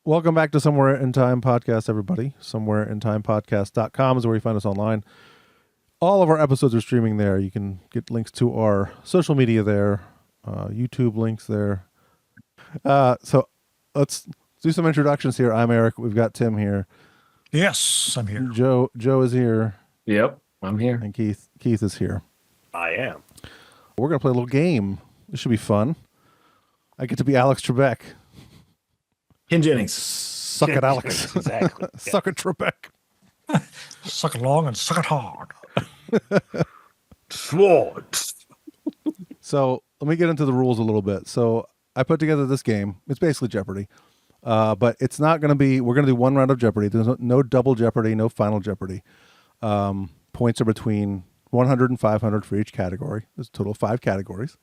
Welcome back to Somewhere in Time Podcast, everybody. Somewhereintimepodcast.com is where you find us online. All of our episodes are streaming there. You can get links to our social media there, YouTube links there. So let's do some introductions here. I'm Eric. We've got Tim here. Yes, I'm here. Joe is here. Yep, I'm here. And Keith is here. I am. We're going to play a little game. This should be fun. I get to be Alex Trebek. Ken Jennings. Suck it, Alex. Exactly. Suck it, Trebek. Suck it long and suck it hard. Swords. So let me get into the rules a little bit. So I put together this game. It's basically Jeopardy. But it's not going to be, we're going to do one round of Jeopardy. There's no double Jeopardy, no final Jeopardy. Points are between 100 and 500 for each category. There's a total of 5 categories.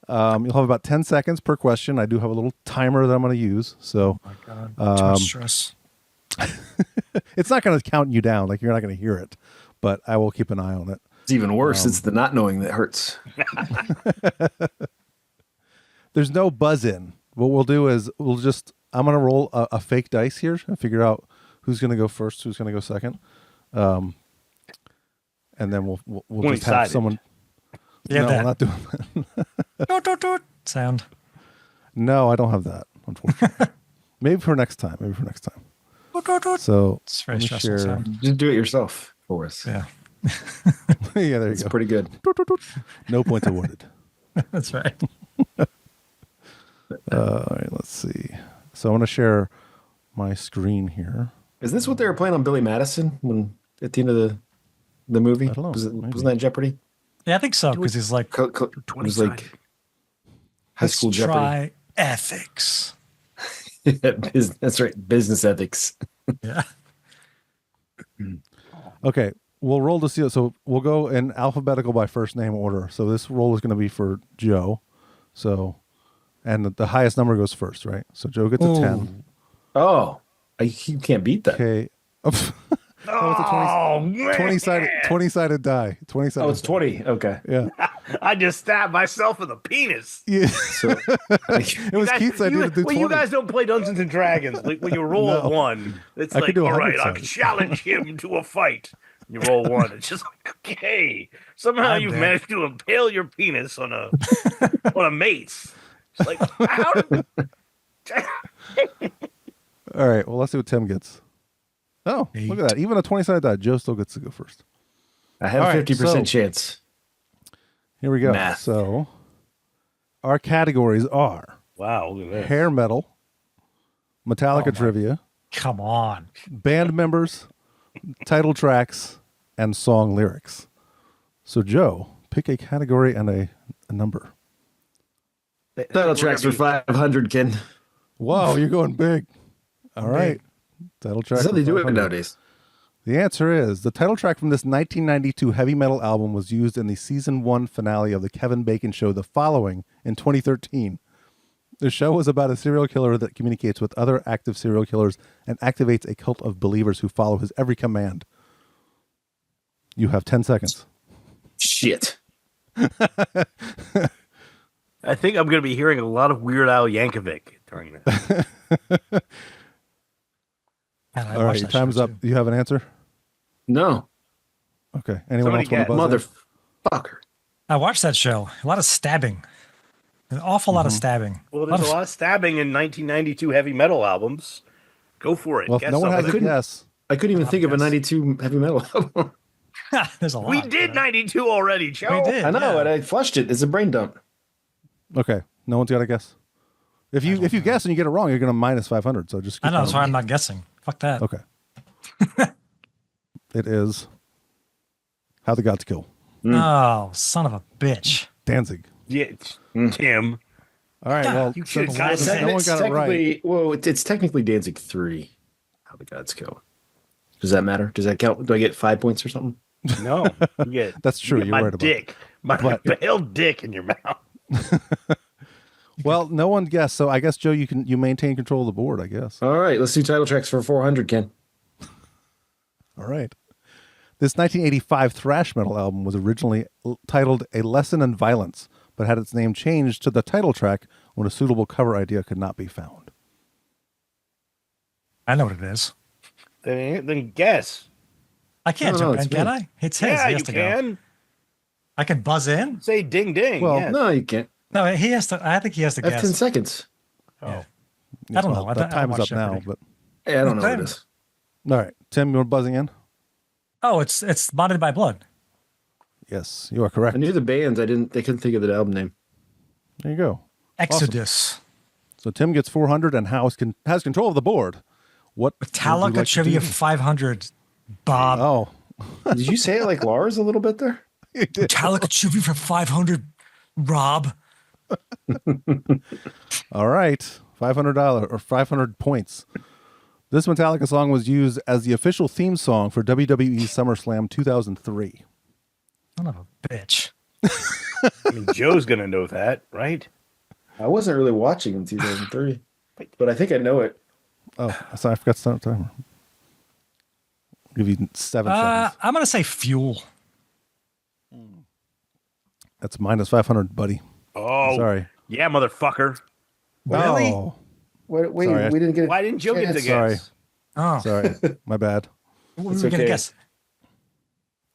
You'll have about 10 seconds per question. I do have a little timer that I'm going to use. So, Oh my God. Too much stress. it's not going to count you down. Like, you're not going to hear it, but I will keep an eye on it. It's even worse. It's the not knowing that hurts. There's no buzz in. What we'll do is I'm going to roll a fake dice here and figure out who's going to go first, who's going to go second. And then we'll just have someone. Yeah, no, that. we're not doing that. Doot sound. No, I don't have that, unfortunately. Maybe for next time. Doot. So It's very let me stressful share. sound. Just do it yourself for us. Yeah, Yeah, there you It's go. pretty good. No points awarded. that's right. All right, let's see. So I'm going to share my screen here. Is this what they were playing on Billy Madison when at the end of the movie? I don't know. Wasn't Maybe. that Jeopardy? Yeah, I think so because he's like, It was like high let's school Jeopardy. try ethics. That's right. Business ethics. Yeah. Okay, we'll roll to see it. So we'll go in alphabetical by first name order. So this roll is going to be for Joe. So, and the highest number goes first, right? So Joe gets a 10. Oh, you can't beat that. Okay. Oh, it's a 20-sided die. 20-sided. Oh, it's 20. Okay. Yeah. I just stabbed myself in the penis. Yeah. So It was Keith's idea to do 20. Well, you guys don't play Dungeons and Dragons. Like when you roll No. a 1, it's I could like, do all right, 100 I'll challenge him to a fight. You roll 1. It's just like, okay. Somehow I'm you've dead. managed to impale your penis on a mace. It's like, how did... All right. Well, let's see what Tim gets. Oh, look at that. Even a 20-sided die. Joe still gets to go first. I have All a right, 50% so- chance. Here we go. Math. So our categories are Wow, look at this. hair metal, Metallica Oh my- trivia, Come on. band members, title tracks, and song lyrics. So Joe, pick a category and a number. Title tracks for 500, Ken. Whoa, you're going big. All right. Title track. That's how they for do it 500. nowadays. The answer is the title track from this 1992 heavy metal album was used in the season 1 finale of the Kevin Bacon show The Following in 2013. The show was about a serial killer that communicates with other active serial killers and activates a cult of believers who follow his every command. You have 10 seconds. Shit. I think I'm going to be hearing a lot of Weird Al Yankovic during this. Man, I All right, watched your that show, time's up. too. Do you have an answer? No. Okay. Anyone Somebody else want to get buzz in? Motherfucker. I watched that show. A lot of stabbing. An awful lot of stabbing. Well, there's a lot of stabbing in 1992 heavy metal albums. Go for it. Well, if Guess no one has something. a guess. I couldn't even think of a guess. 92 heavy metal album. There's a lot. We did 92 already, Joe. We did. I know, yeah. and I flushed it. It's a brain dump. Okay. No one's got a guess. If you guess and you get it wrong, you're going to minus 500. So just I keep know. That's going. why I'm not guessing. Fuck that. Okay. It is How the Gods Kill. Oh, son of a bitch. Danzig. Yeah, Tim. All right. Well, You since should've gotten that. no one got it right. Technically, well, it's technically Danzig 3. How the Gods Kill. Does that matter? Does that count? Do I get 5 points or something? No, you get, That's true. you get You're my right about dick, my But- impaled dick in your mouth. Well, no one guessed, so I guess Joe, you maintain control of the board. I guess. All right, let's do title tracks for 400, Ken. All right. This 1985 thrash metal album was originally titled "A Lesson in Violence," but had its name changed to the title track when a suitable cover idea could not be found. I know what it is. Then guess. I can't No, jump it's in, can me. I? It's his. Yeah, He has you to go. can. I can buzz in. Say ding ding. Well, yes. No, you can't. No, he has to. I think he has to I have 10 guess. seconds. Oh. I don't know. That I time is watch up now. Jeopardy. But Hey, I don't know what Okay. it is. all right, Tim, you're buzzing in. Oh, it's Bonded by Blood. Yes, you are correct. I knew the bands. I couldn't think of the album name. There you go. Exodus. So Tim gets 400 and has control of the board. What would you Metallica like to trivia do? 500. Bob. Oh, Did you say it like Lars a little bit there? Metallica trivia for 500. Rob. all right. $500 or 500 points. This Metallica song was used as the official theme song for WWE SummerSlam 2003. Son of a bitch. I mean, Joe's gonna know that, right? I wasn't really watching in 2003, but I think I know it. Oh, sorry, I forgot to start the timer. Give you 7 seconds. I'm gonna say Fuel. That's minus 500, buddy. Oh, Sorry. Yeah, motherfucker. Really? Oh, Wait, Sorry. we didn't get. Why didn't Joe get the Sorry. guess? Oh, sorry. My bad. what It's were we gonna okay. guess?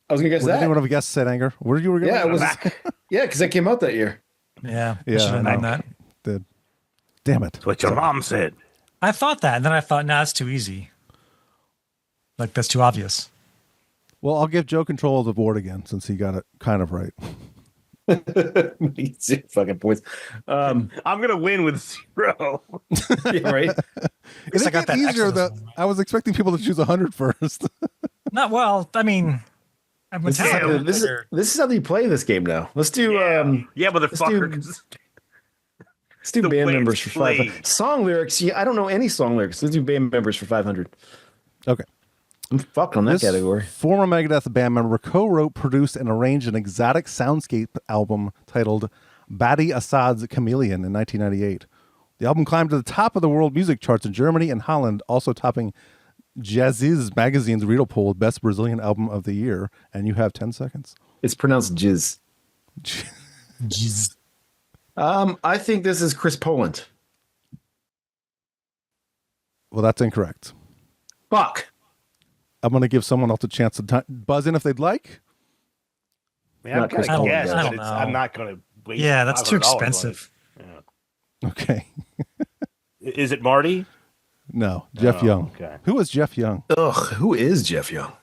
I was gonna guess What did that. anyone have a guess said, Anger? Where did you were going? Yeah, it was. Back. Yeah, because that came out that year. Yeah, Yeah, I should have I known know. that. Did. Damn it. That's what your mom said. I thought that, and then I thought, nah, that's too easy. Like that's too obvious. Well, I'll give Joe control of the board again since he got it kind of right. Zero fucking points. I'm gonna win with 0. Yeah, right. It I got that easier Exodus that one right. I was expecting people to choose 100 first. Not well. I mean, This is, Metallica. how, this is how you play this game now. Let's do Yeah, motherfucker. do- 'cause let's do the band way members it's for 500. played. Song lyrics. Yeah, I don't know any song lyrics. Let's do band members for 500. Okay. I'm fucked on that This category. former Megadeth band member co-wrote, produced, and arranged an exotic soundscape album titled Badi Assad's Chameleon in 1998. The album climbed to the top of the world music charts in Germany and Holland, also topping Jazz's magazine's Riedel poll Best Brazilian Album of the Year. And you have 10 seconds. It's pronounced jizz. Jeez. I think this is Chris Poland. Well, that's incorrect. Fuck. I'm going to give someone else a chance to buzz in if they'd like. Man, I've Not got Chris to Paul, guess, I but don't it's, know. I'm not gonna wait. Yeah, that's too $500 on it. expensive. Okay. Is it Marty? No, Jeff Oh, Young. okay. Who was Jeff Young? Ugh, who is Jeff Young?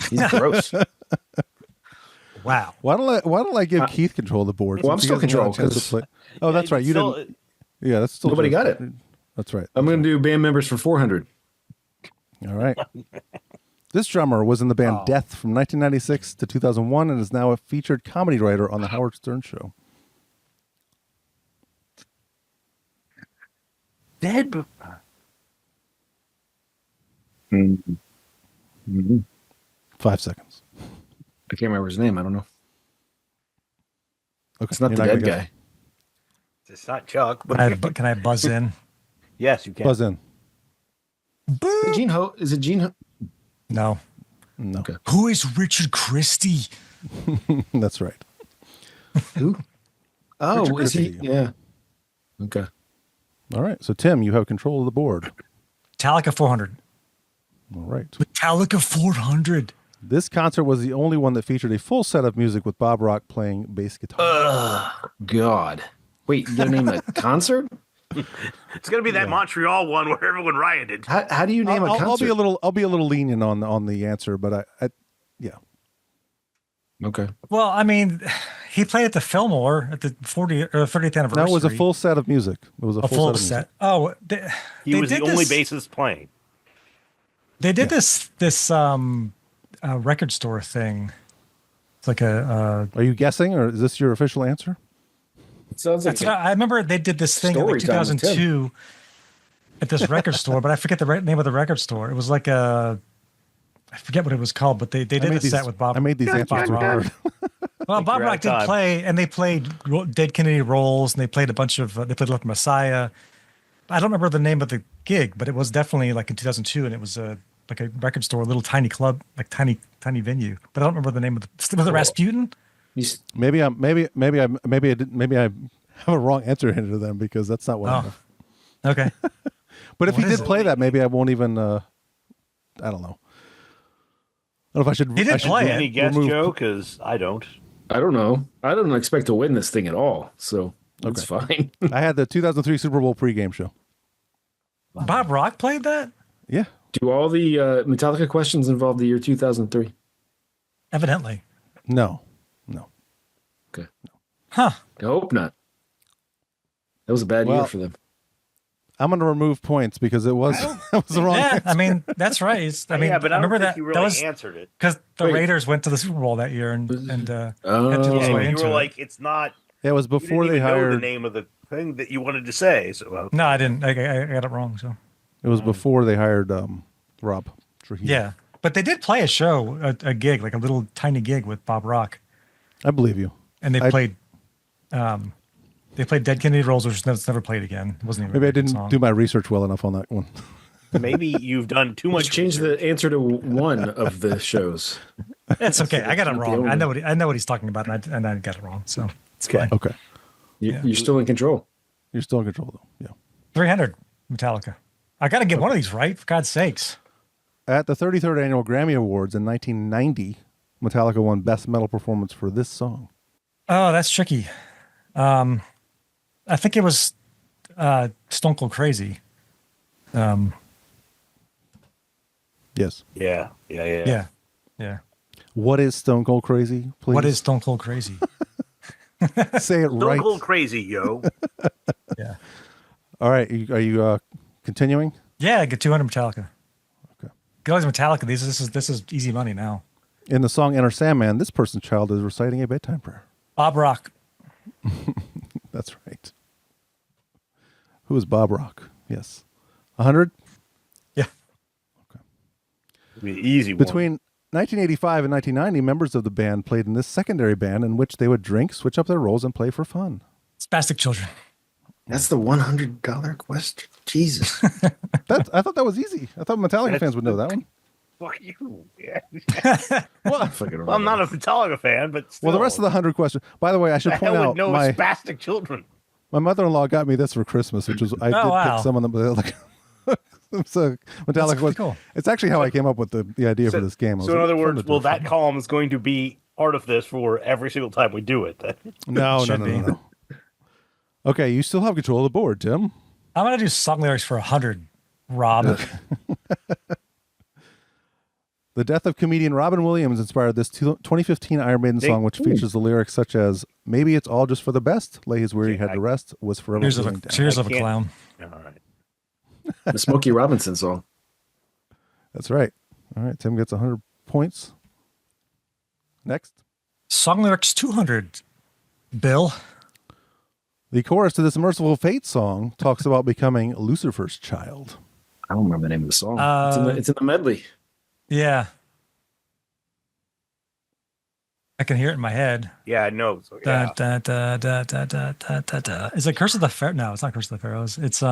He's gross. Wow. Why don't I give Keith control of the board? well, I'm since he still hasn't had a chance control, to play. Oh, that's right. You Still- didn't. Yeah, that's still Nobody true. got it. That's right. I'm going to do band members for 400. All right. This drummer was in the band Oh. Death from 1996 to 2001 and is now a featured comedy writer on the Howard Stern Show. Dead. But 5 seconds. I can't remember his name. I don't know. Okay. It's not you're the gonna dead guess. guy. it's not Chuck. But Can I buzz in? yes, you can. Buzz in. Boo! Gene Ho? Is it Gene Ho? No. No, Okay. Who is Richard Christie? that's right. Who? Oh, Richard is he? Christie. Yeah. Okay. All right. So, Tim, you have control of the board. Metallica 400. All right. Metallica 400. This concert was the only one that featured a full set of music with Bob Rock playing bass guitar. Ugh, God. Wait, you gonna name a concert? It's gonna be that Montreal one where everyone rioted. How do you name a concert? I'll be a little lenient on the answer, but yeah. Okay. Well, I mean, he played at the Fillmore at the 40th or 30th anniversary. No, it was a full set of music. It was a, a full full set. Of music. set. Oh, He was the only bassist playing. They did this record store thing. It's like Are you guessing, or is this your official answer? It sounds like that's what I remember. They did this thing in like Story time with 2002 at this record store, but I forget the name of the record store. It was like I forget what it was called, but they did a set with Bob. I made these answers Bob too Rock. hard. Well, Bob you're Rock out did of time. play, and they played Dead Kennedy Rolls, and they played a bunch of. They played Left Messiah. I don't remember the name of the gig, but it was definitely like in 2002, and it was like a record store, a little tiny club, like tiny venue. But I don't remember the name of the. Was it Rasputin? Maybe I have a wrong answer into them because that's not what. I Oh, know. okay. But if What he is did it? play that, maybe I won't even. I don't know. I don't know if I should. He did I should play it. Any guess, remove- Joe? Because I don't. I don't know. I don't expect to win this thing at all, so it's fine. I had the 2003 Super Bowl pregame show. Bob Rock played that? Yeah. Do all the Metallica questions involve the year 2003? Evidently. No. Okay. Huh. I hope not. That was a bad year Well, for them. I'm going to remove points because it was that was the wrong. Yeah, answer. I mean, that's right. I mean, yeah, but I I don't remember think that. you really that was answered it. because the Wait. Raiders went to the Super Bowl that year and had to Oh. lose Yeah, way You into were it. like, it's not. Yeah, it was You didn't before they even know the hired. name of the thing that you wanted to say. So No, I didn't. I got it wrong. So It was before they hired Rob Trujillo. yeah, but they did play a show, a gig, like a little tiny gig with Bob Rock, I believe you. and they played Dead Kennedy Rolls, which was never played again. It wasn't even. Maybe I a good didn't song. do my research well enough on that one. maybe you've done too much. Just change the answer to one of the shows. It's okay. I got it Not the wrong. only- I know what he's talking about, and I got it wrong. So it's Okay. fine. Okay. Yeah. You're still in control. You're still in control though. Yeah. 300 Metallica. I got to get one of these right, for God's sakes. At the 33rd annual Grammy Awards in 1990, Metallica won Best Metal Performance for this song. Oh, that's tricky. I think it was Stone Cold Crazy. Yes. Yeah. Yeah. What is Stone Cold Crazy? Please. What is Stone Cold Crazy? Say it Stone right. Cold Crazy, yo. Yeah. All right. Are you continuing? Yeah, get 200 Metallica. Okay. Guys, Metallica. This is easy money now. In the song Enter Sandman, this person's child is reciting a bedtime prayer. Bob Rock. That's right. Who is Bob Rock? Yes. 100? Yeah. Be an easy one. Between 1985 and 1990, members of the band played in this secondary band in which they would drink, switch up their roles, and play for fun. Spastic Children. That's the $100 question. Jesus. I thought that was easy. I thought Metallica fans would know that one. Fuck you. Yeah. Fucking Well, I'm not a Metallica fan, but still. Well, the rest of the 100 questions. By the way, I should the point hell out would know my spastic children. mother-in-law got me this for Christmas, which was I did wow. pick some of them. Like, so Metallica pretty was cool. It's actually how I came up with the idea for this game. I was So in like, other fun words, to do well, it. that column is going to be part of this for every single time we do it. No. Should be. Okay, you still have control of the board, Tim. I'm going to do song lyrics for 100, Rob. The death of comedian Robin Williams inspired this 2015 Iron Maiden song, which features the lyrics such as "Maybe it's all just for the best, lay his weary head to rest, was forever Tears of feeling a, down." tears of a can't- Clown. All right. The Smokey Robinson song. That's right. All right, Tim gets 100 points. Next. Song lyrics 200, Bill. The chorus to this Merciful Fate song talks about becoming Lucifer's child. I don't remember the name of the song. Uh, It's in the medley. Yeah. I can hear it in my head. Yeah, I know. So, yeah. Da, da, da, da, da, da, da, da. Is it Curse of the Pharaoh? No, it's not Curse of the Pharaohs. It's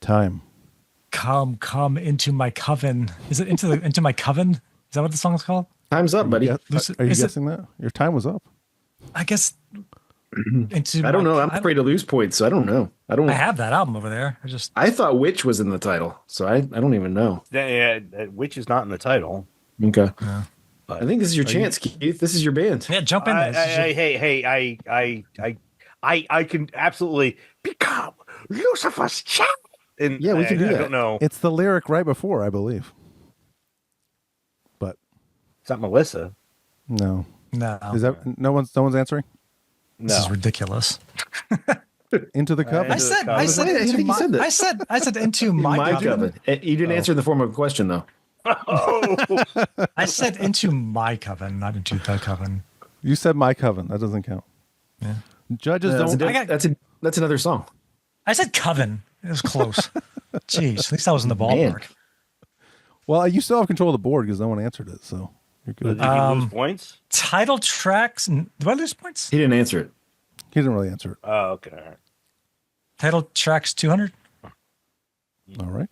Time. come into my coven. Is it into my coven? Is that what the song is called? Time's up, buddy. Yeah, Luci- are you is it- guessing that? Your time was up. I guess into I don't my- know. I'm afraid to lose points, so I don't know. I have that album over there. I thought Witch was in the title, so I don't even know. Yeah, which is not in the title. Okay. Yeah. I think this is your chance, Keith. This is your band. Yeah, jump in there. This is your- I can absolutely become Lucifer's child. And Yeah, we can do I that. don't know. It's the lyric right before, I believe. But It's not Melissa. no. No, Is that no one's answering? No. this is ridiculous. Into the cup? I said I think you said that. I said into my, My coven. coven. You didn't answer in the form of a question, though. Oh, I said into my coven, not into the coven. You said my coven. That doesn't count. Yeah. Judges That's, don't. that's another song. I said coven. It was close. Jeez, at least I was in the Man. ballpark. Well, you still have control of the board because no one answered it, so you're did good. you lose points? Title tracks. Do I lose points? He didn't answer it. He didn't really answer it. Oh, okay. All right. Title tracks 200. All right.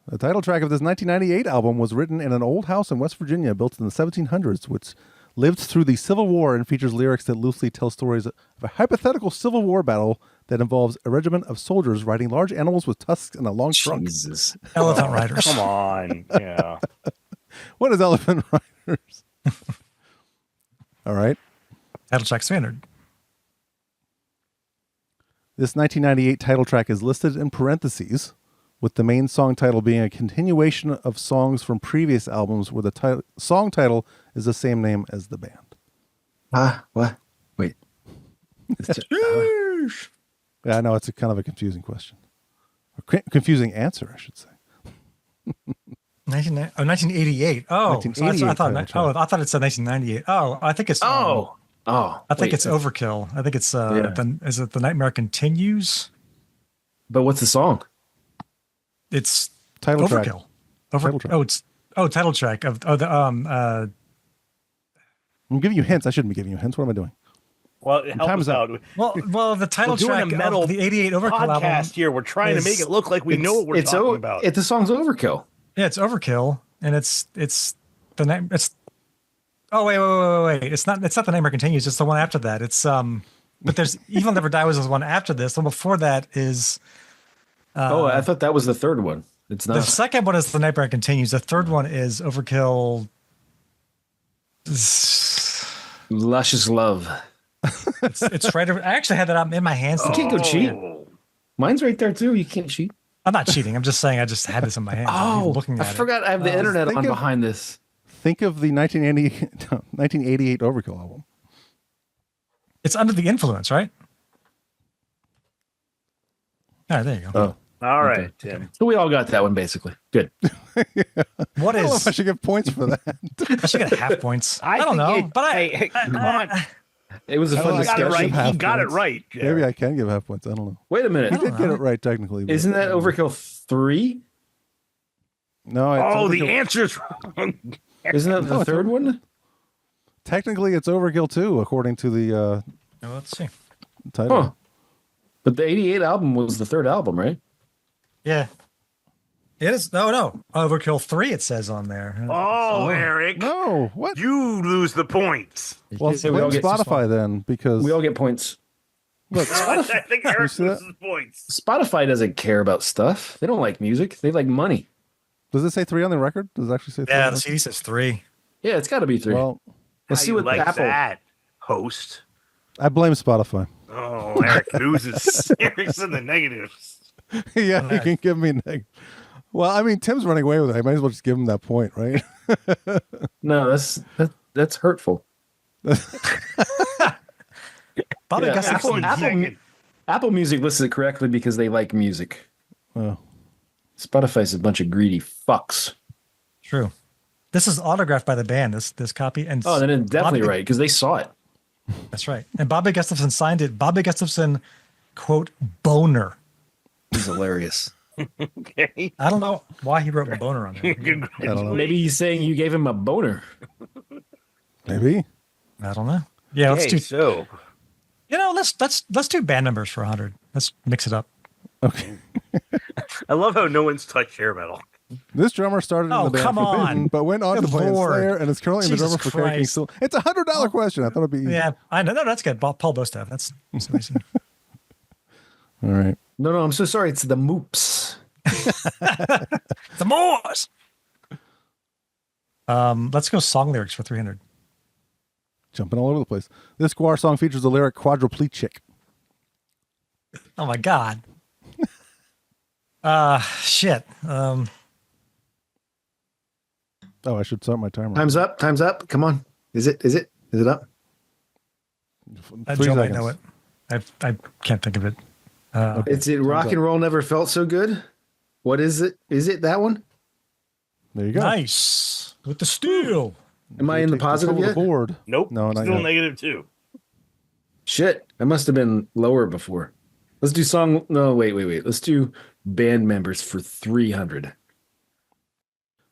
The title track of this 1998 album was written in an old house in West Virginia built in the 1700s, which lived through the Civil War and features lyrics that loosely tell stories of a hypothetical Civil War battle that involves a regiment of soldiers riding large animals with tusks and a long trunk. Jesus. Elephant Riders. Come on. Yeah. What is Elephant Riders? All right. Title track standard. This 1998 title track is listed in parentheses, with the main song title being a continuation of songs from previous albums where the song title is the same name as the band. What? Wait. Yeah, I know it's kind of a confusing question. Confusing answer, I should say. 1988. Oh, 1988 I thought it said 1998. Oh, I think it's. I think it's Overkill. I think it's. Is it The Nightmare Continues? But what's the song? It's Title track. Overkill. Title track. Title track of the I'm giving you hints. I shouldn't be giving you hints. What am I doing? Well, help Time's us up. out. Well, the title We're doing track a metal of the 88 Overkill podcast album here. We're trying to make it look like we know what we're talking about. The song's Overkill. Yeah, it's Overkill, and it's the name. It's wait. It's not The Nightmare Continues. It's the one after that. It's but there's Evil Never Die was the one after this. The one before that is. I thought that was the third one. It's not. The second one is The Nightmare Continues. The third one is Overkill. Luscious Love. It's right over. I actually had that in my hands. You can't go cheat. Mine's right there too. You can't cheat. I'm not cheating. I'm just saying I just had this in my hands. Looking at I forgot I have the internet on behind this. Think of the 1988 Overkill album. It's Under the Influence, right? All right, there you go. All right, Okay. Tim. So we all got that one basically. Good. What I don't know is? if I should give points for that. I should get half points. I don't know, but hey, come on. It was a fun He got it discussion. right. He got it right. Jared. Maybe I can give half points. I don't know. Wait a minute. He did get it right technically. but- Isn't that Overkill 3? No. It's Oh, the Overkill. answer's wrong. Isn't that the third one? Technically, it's Overkill 2, according to the let's see. title. Huh. But the 88 album was the third album, right? Yeah, it is. No. Overkill 3. It says on there. Oh, Eric. No, what? You lose the points. Well, say we all blame get Spotify then, because We all get points. look, I think Eric see that? loses points. Spotify doesn't care about stuff. They don't like music. They like money. does it say 3 on the record? Does it actually say 3? Yeah, on the the CD says 3. Yeah, it's got to be 3. Well, Let's How see you what like Apple. that, host. I blame Spotify. Oh, Eric loses. Eric's in the negatives. Yeah, Well, you can give me Well, I mean, Tim's running away with it. I might as well just give him that point, right? No, that's hurtful. Bobby Yeah, Gustafson. Apple Music lists it correctly because they like music. Oh. Spotify's a bunch of greedy fucks. True. This is autographed by the band. This copy and Oh, then it's definitely Bobby- right because they saw it. That's right. And Bobby Gustafson signed it. Bobby Gustafson, quote, boner. He's hilarious. Okay. I don't know why he wrote boner on there. I don't know. Maybe he's saying you gave him a boner. Maybe. I don't know. Yeah, let's Okay, do. so Let's do band numbers for 100. Let's mix it up. Okay. I love how no one's touched hair metal. This drummer started in Oh, the band come Forbidden, on. but went on Good to play in Lord. Slayer and is currently the Jesus drummer for Kerry King Christ. Still. It's a $100 question. I thought it'd be easy. Yeah, I know. No, that's good. Paul Bostaff. That's easy. All right. No, I'm so sorry. It's the Moops. The Moors. Let's go song lyrics for 300. Jumping all over the place. This Guar song features the lyric quadriplegic. Oh my God. Shit. Oh, I should start my timer. Time's up. Time's up. Come on. Is it up? That 3 Joe might seconds. know it. I can't think of it. It's it. Rock and roll never felt so good. What is it? Is it that one? There you go. Nice with the steel. Am I in the Take positive control of yet? the board. Nope. No, not Still yet. -2. Shit, I must have been lower before. Let's do song. No, wait. Let's do band members for 300.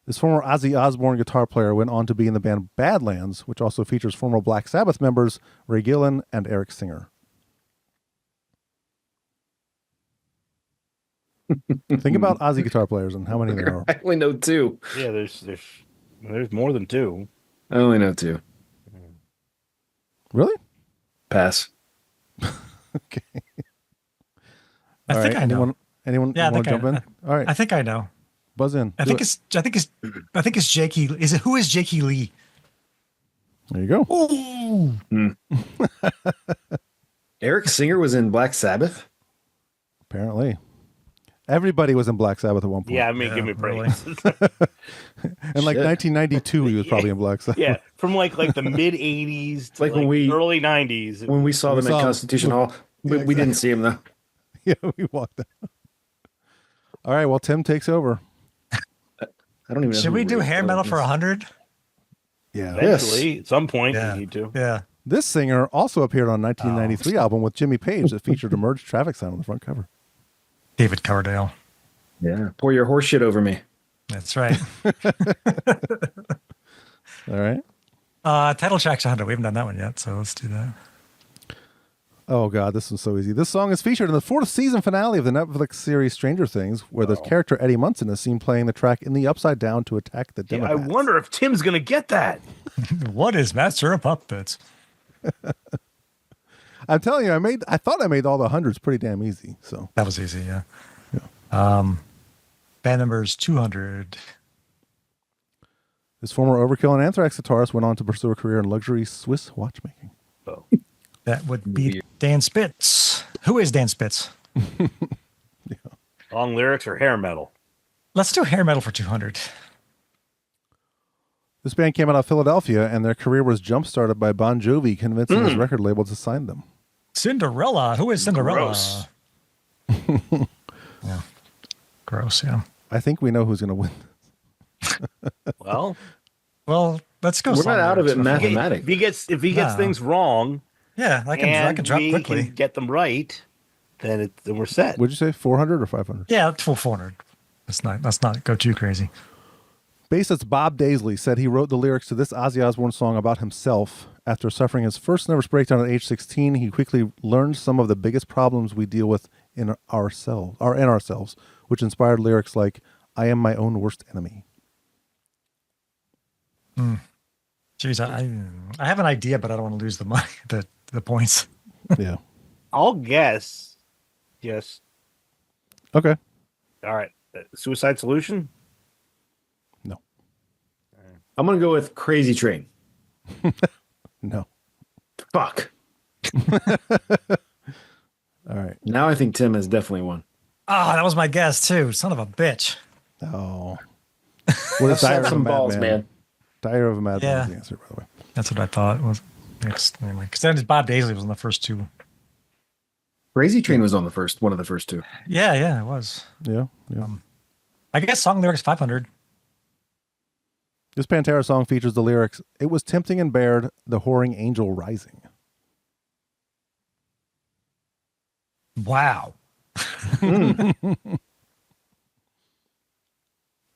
This former Ozzy Osbourne guitar player went on to be in the band Badlands, which also features former Black Sabbath members Ray Gillen and Eric Singer. Think about Ozzy guitar players and how many there are. I only know 2. Yeah, there's more than 2. I only know 2. Really? Pass. Okay. I All think right, I know. Anyone Yeah, I want to think jump in? All right. I think I know. Buzz in. I Do think it. I think it's Jakey. Who is Jakey Lee? There you go. Ooh. Eric Singer was in Black Sabbath. Apparently. Everybody was in Black Sabbath at one point. Yeah, I mean, give me really. praise. In like Shit. 1992, he was probably in Black Sabbath. Yeah, from like the mid '80s to Like when we- early '90s. When we saw We them saw at 'em. Constitution Hall, Yeah, we didn't see him though. Yeah, we walked out. All right, well, Tim takes over. I don't even know. Should who we do Ray hair metal Charles for is. 100? Yeah. Eventually, at some point, Yeah. you need to. Yeah. This singer also appeared on a 1993 album with Jimmy Page that featured a merged traffic sign on the front cover. David Coverdale. Yeah. Pour your horse shit over me. That's right. All right. Title track's 100. We haven't done that one yet, so let's do that. Oh, God, this one's so easy. This song is featured in the 4th season finale of the Netflix series Stranger Things, where the character Eddie Munson is seen playing the track in the Upside Down to attack the Yeah, Democrats. I wonder if Tim's gonna get that. What is Master of Puppets? I'm telling you, I thought I made all the hundreds pretty damn easy. So That was easy, yeah. Band numbers 200. this former Overkill and Anthrax guitarist went on to pursue a career in luxury Swiss watchmaking. Oh. That would be Dan Spitz. Who is Dan Spitz? Long lyrics or hair metal? Let's do hair metal for 200. This band came out of Philadelphia, and their career was jump-started by Bon Jovi convincing his record label to sign them. Cinderella. Who is Cinderella? Gross. Yeah. Gross, yeah. I think we know who's going to win. Well, Well, let's go. We're song not out of it lyrics before- mathematically. if he gets No. things wrong, Yeah, I and can drop we quickly. can get them right, then we're set. Would you say 400 or 500? Yeah, full 400. Let's not go too crazy. Bassist Bob Daisley said he wrote the lyrics to this Ozzy Osbourne song about himself. After suffering his first nervous breakdown at age 16, he quickly learned some of the biggest problems we deal with in ourselves, which inspired lyrics like, "I am my own worst enemy." Jeez, I have an idea, but I don't want to lose the money, the points. Yeah. I'll guess. Yes. Okay. All right. Suicide Solution? No. I'm gonna go with Crazy Train. No. Fuck. All right. Now I think Tim has definitely won. Ah, that was my guess too. Son of a bitch. Oh. What is Have some balls, man. Dire of a Madman Yeah. is the answer, by the way. That's what I thought was next. Anyway, because then Bob Daisley was on the first two. Crazy Train was on the first one of the first two. Yeah, it was. Yeah. Yeah. I guess song lyrics 500. This Pantera song features the lyrics, "It was tempting and bared, the whoring angel rising." Wow.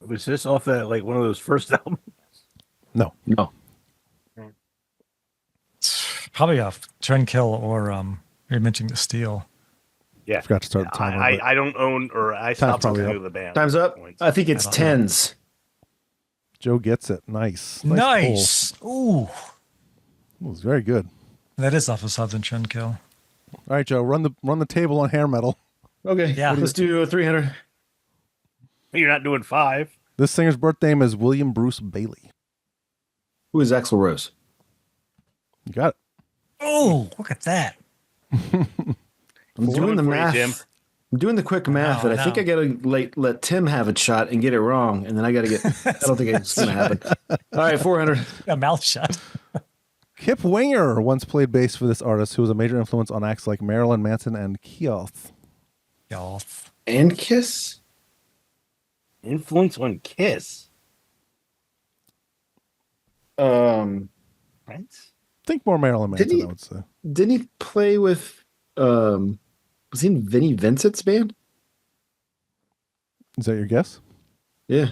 Was this off that one of those first albums? No. No. It's probably off Trend Kill or you're mentioning the Steel. Yeah. I forgot to start the timer. but I don't own or I stopped probably listening up. to the band. Time's up. Points. I think it's I don't know. tens. Joe gets it. Nice. Nice. Ooh. Pull. It was very good. That is off of Southern Trend Kill. All right, Joe, run the table on hair metal. Okay. Yeah. Let's do 300. You're not doing 5. This singer's birth name is William Bruce Bailey. Who is Axl Rose? You got it. Oh, look at that. I'm doing the for you, math. Tim. I'm doing the quick math, No, and I think I gotta let Tim have a shot and get it wrong, and then I gotta get. I don't think it's gonna happen. All right, 400. A mouth shut. Kip Winger once played bass for this artist, who was a major influence on acts like Marilyn Manson and Keough. Y'all. And Kiss. Influence on Kiss. Um, Right? Think more Marilyn Didn't Manson, he- I would say. didn't he play with? Was he in Vinnie Vincent's band? Is that your guess? Yeah.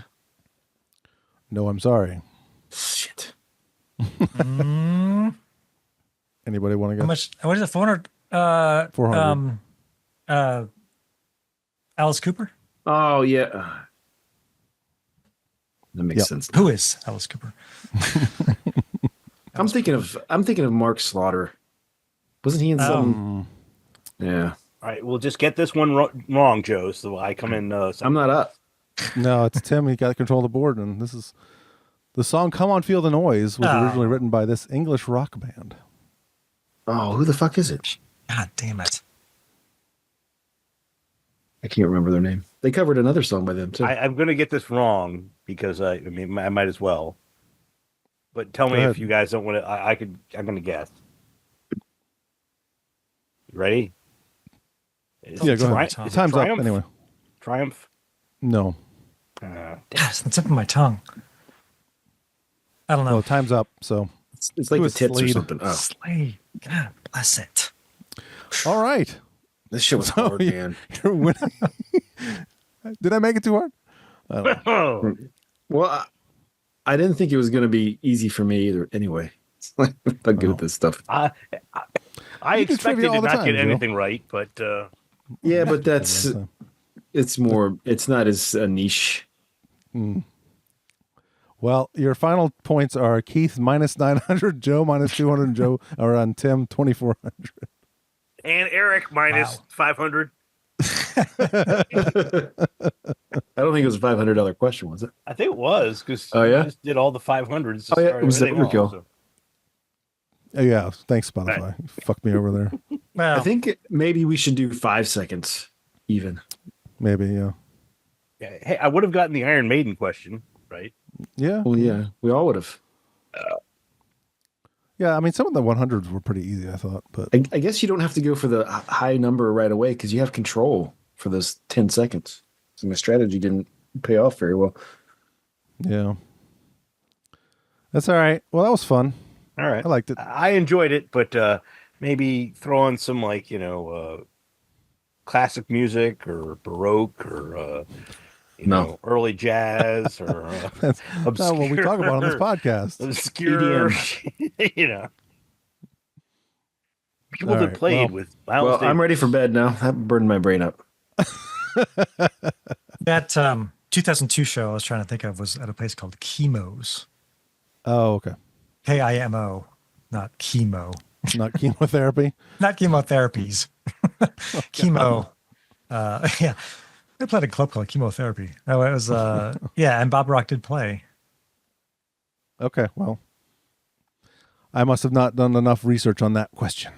No, I'm sorry. Shit. Mm, Anybody want to how guess? much? What is it? 400? 400. Alice Cooper? Oh yeah. That makes Yep. sense. Who is Alice Cooper? I'm thinking of Mark Slaughter. Wasn't he in some? Yeah. All right, we'll just get this one wrong, Joe. So I come in. I'm not up. No, it's Tim. He got control of the board, and this is the song "Come On, Feel the Noise" was originally written by this English rock band. Oh, who the fuck is it? God damn it! I can't remember their name. They covered another song by them too. I'm going to get this wrong because I might as well. But tell me if you guys don't want to. I'm going to guess. You ready? Yeah, go ahead. Time's up anyway. Triumph? No. Yes, that's up in my tongue. I don't know. Well, time's up. So it's like the tits or something. Oh. Slade. God bless it. All right. This shit was hard, man. You're winning. Did I make it too hard? I don't know. Well, I didn't think it was going to be easy for me either. Anyway, I'm not good at this stuff. I expected to not get anything right, but yeah, but it's not as a niche. Well, your final points are Keith minus 900, Joe minus 200, and Joe are on Tim 2,400. And Eric minus 500. I don't think it was a $500 question, was it? I think it was because you just did all the 500s. Oh yeah, it was the Overkill. Yeah, thanks Spotify. Right. Fuck me over there. Well, I think maybe we should do 5 seconds even. Maybe, yeah. Hey, I would have gotten the Iron Maiden question, right? Yeah. Well, yeah, we all would have. Yeah, I mean, some of the 100s were pretty easy, I thought. But I guess you don't have to go for the high number right away because you have control for those 10 seconds. So my strategy didn't pay off very well. Yeah. That's all right. Well, that was fun. All right. I liked it. I enjoyed it, but maybe throw on some, classic music or Baroque or... No, early jazz or that's not what we talk about on this podcast. Obscure, people that played with. Well, I'm ready for bed now. That burned my brain up. That 2002 show I was trying to think of was at a place called Chemo's. Oh, okay. K-I-M-O, not chemo. Not chemotherapy. Not chemotherapies. Chemo. Yeah. They played a club called Chemotherapy. Oh, it was, and Bob Rock did play. Okay, well, I must have not done enough research on that question.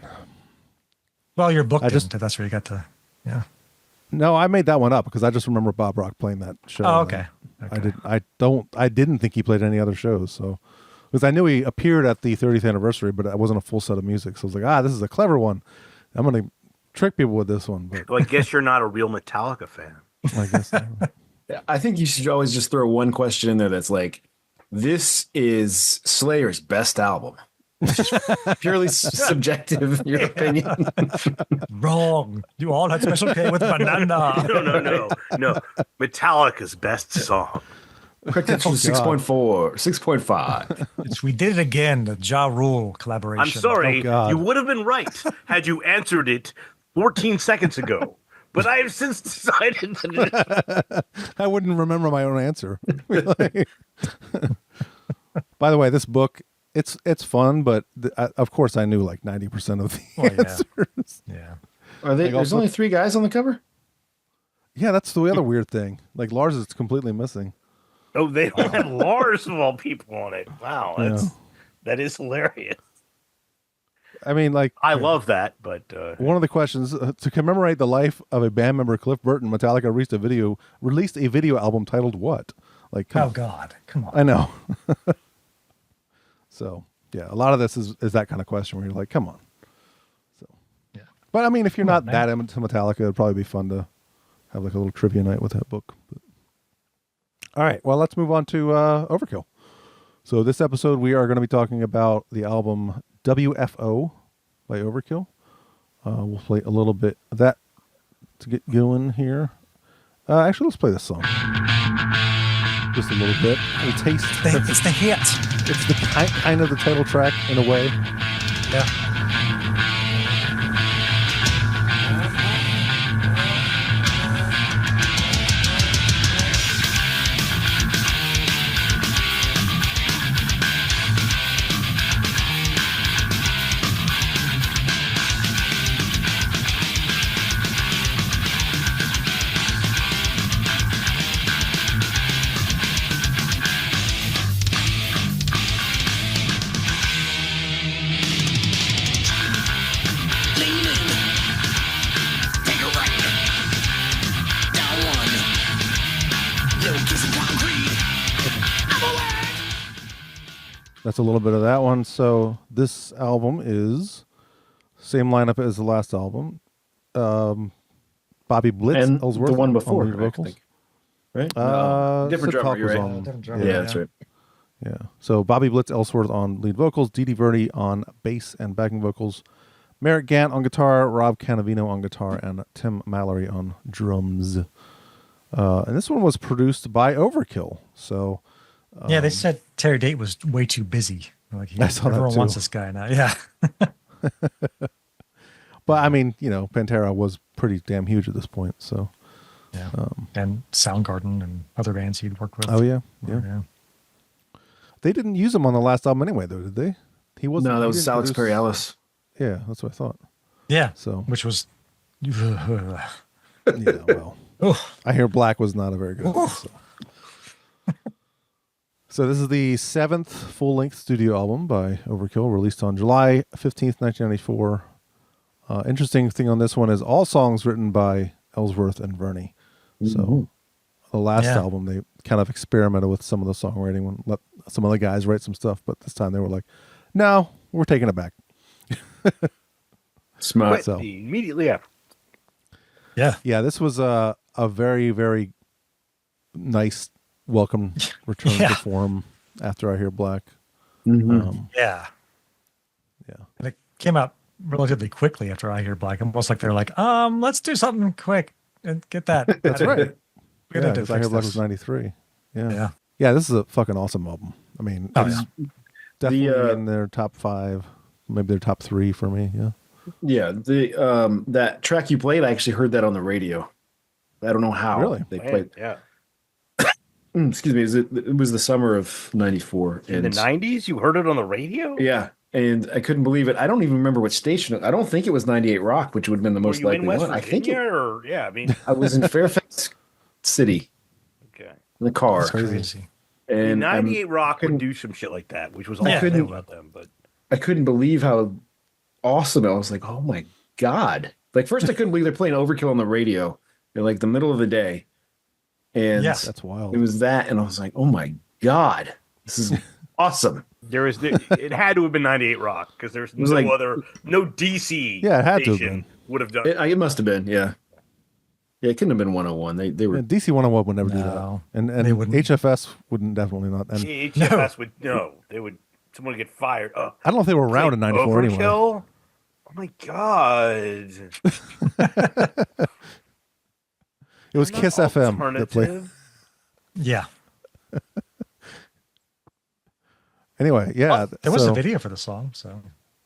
Well, your book didn't. That's where you got to, yeah. No, I made that one up because I just remember Bob Rock playing that show. Oh, okay. I didn't think he played any other shows, so because I knew he appeared at the 30th anniversary, but it wasn't a full set of music. So I was like, this is a clever one. I'm going to trick people with this one. But well, I guess you're not a real Metallica fan. I guess not. I think you should always just throw one question in there that's like, this is Slayer's best album. It's just purely subjective, your opinion. Wrong. You all had special K with banana. No. Metallica's best song. Correct answer 6.4, 6.5. We did it again, the Ja Rule collaboration. I'm sorry, you would have been right had you answered it 14 seconds ago. But I have since decided that I wouldn't remember my own answer. By the way, this book, it's fun, but of course I knew like 90% of the answers. Yeah. Are they? There's only 3 guys on the cover? Yeah, that's the other weird thing. Like Lars is completely missing. Oh, they don't have Lars of all people on it. Wow, that is hilarious. I mean, like I love that, but one of the questions to commemorate the life of a band member, Cliff Burton, Metallica released a video album titled what? Like, God, come on! I know. So yeah, a lot of this is that kind of question where you're like, come on. So yeah, but I mean, if you're not that into Metallica, it'd probably be fun to have like a little trivia night with that book. But, all right, well, let's move on to Overkill. So this episode, we are going to be talking about the album W.F.O. by Overkill. We'll play a little bit of that to get going here. Actually, let's play this song. Just a little bit. A little taste. It's the hit. It's the kind of the title track in a way. Yeah. That's a little bit of that one. So this album is same lineup as the last album. Bobby Blitz, And Ellsworth the one on before, lead I vocals. think. Right? Sid Different drummer, Talk you're was right. on- Different drummer, Yeah, yeah. that's right. Yeah. So Bobby Blitz Ellsworth on lead vocals, Dee Dee Verdi on bass and backing vocals, Merrick Gant on guitar, Rob Canavino on guitar, and Tim Mallory on drums. And this one was produced by Overkill. So Yeah, they said Terry Date was way too busy. Like I saw that everyone too. wants this guy now. Yeah. but I mean, Pantera was pretty damn huge at this point. So Yeah. And Soundgarden and other bands he'd worked with. oh yeah. Yeah. They didn't use him on the last album anyway, though, did they? He wasn't. No, that he was didn't Alex produce- Perry Ellis. Yeah, that's what I thought. Yeah. So Which was. yeah, well, Oh, I hear Black was not a very good one. So this is the 7th full-length studio album by Overkill, released on July 15th, 1994. Interesting thing on this one is all songs written by Ellsworth and Verney. So the last Yeah. album, they kind of experimented with some of the songwriting and let some other guys write some stuff, but this time they were like, no, we're taking it back. Smart. Quit so- immediately after. yeah. Yeah, this was a very, very nice welcome return Yeah. to form after I Hear Black. Mhm. Yeah. Yeah. And it came out relatively quickly after I Hear Black. Almost like they're like, let's do something quick and get that. That's right. We Yeah, need to 'cause I fix Hear Black this. was 93. Yeah. Yeah. Yeah, this is a fucking awesome album. I mean, Oh, it's yeah. definitely in their top 5, maybe their top 3 for me. Yeah. Yeah, the that track you played, I actually heard that on the radio. I don't know how Really? they Man, played. yeah. Excuse me, it was the summer of '94 In the 90s, you heard it on the radio? Yeah, and I couldn't believe it. I don't even remember what station. I don't think it was 98 Rock, which would have been the Were most you in likely West one. I think Virginia? Or, yeah, I mean, I was in Fairfax City okay. in the car, That's crazy. and 98 Rock would couldn't- do some shit like that, which was all Yeah. I knew Couldn't- about them. But I couldn't believe how awesome I was. Like, oh my god! Like first, I couldn't believe they're playing Overkill on the radio in like the middle of the day, and Yeah. That's wild. it was that, and I was like, oh my god, this is awesome. it had to have been 98 Rock because there's was no like- no DC Yeah, it had to have station been. would have done It must have been, yeah. Yeah, it couldn't have been 101. They were Yeah, DC 101 would never do that. No, And they wouldn't. HFS wouldn't definitely not. And HFS would no. They would someone would get fired. I don't know if they were around in 94 anyway. Overkill? Oh my god. It was Not Kiss FM that played. alternative. Yeah. Anyway, yeah. There was so- a video for the song, so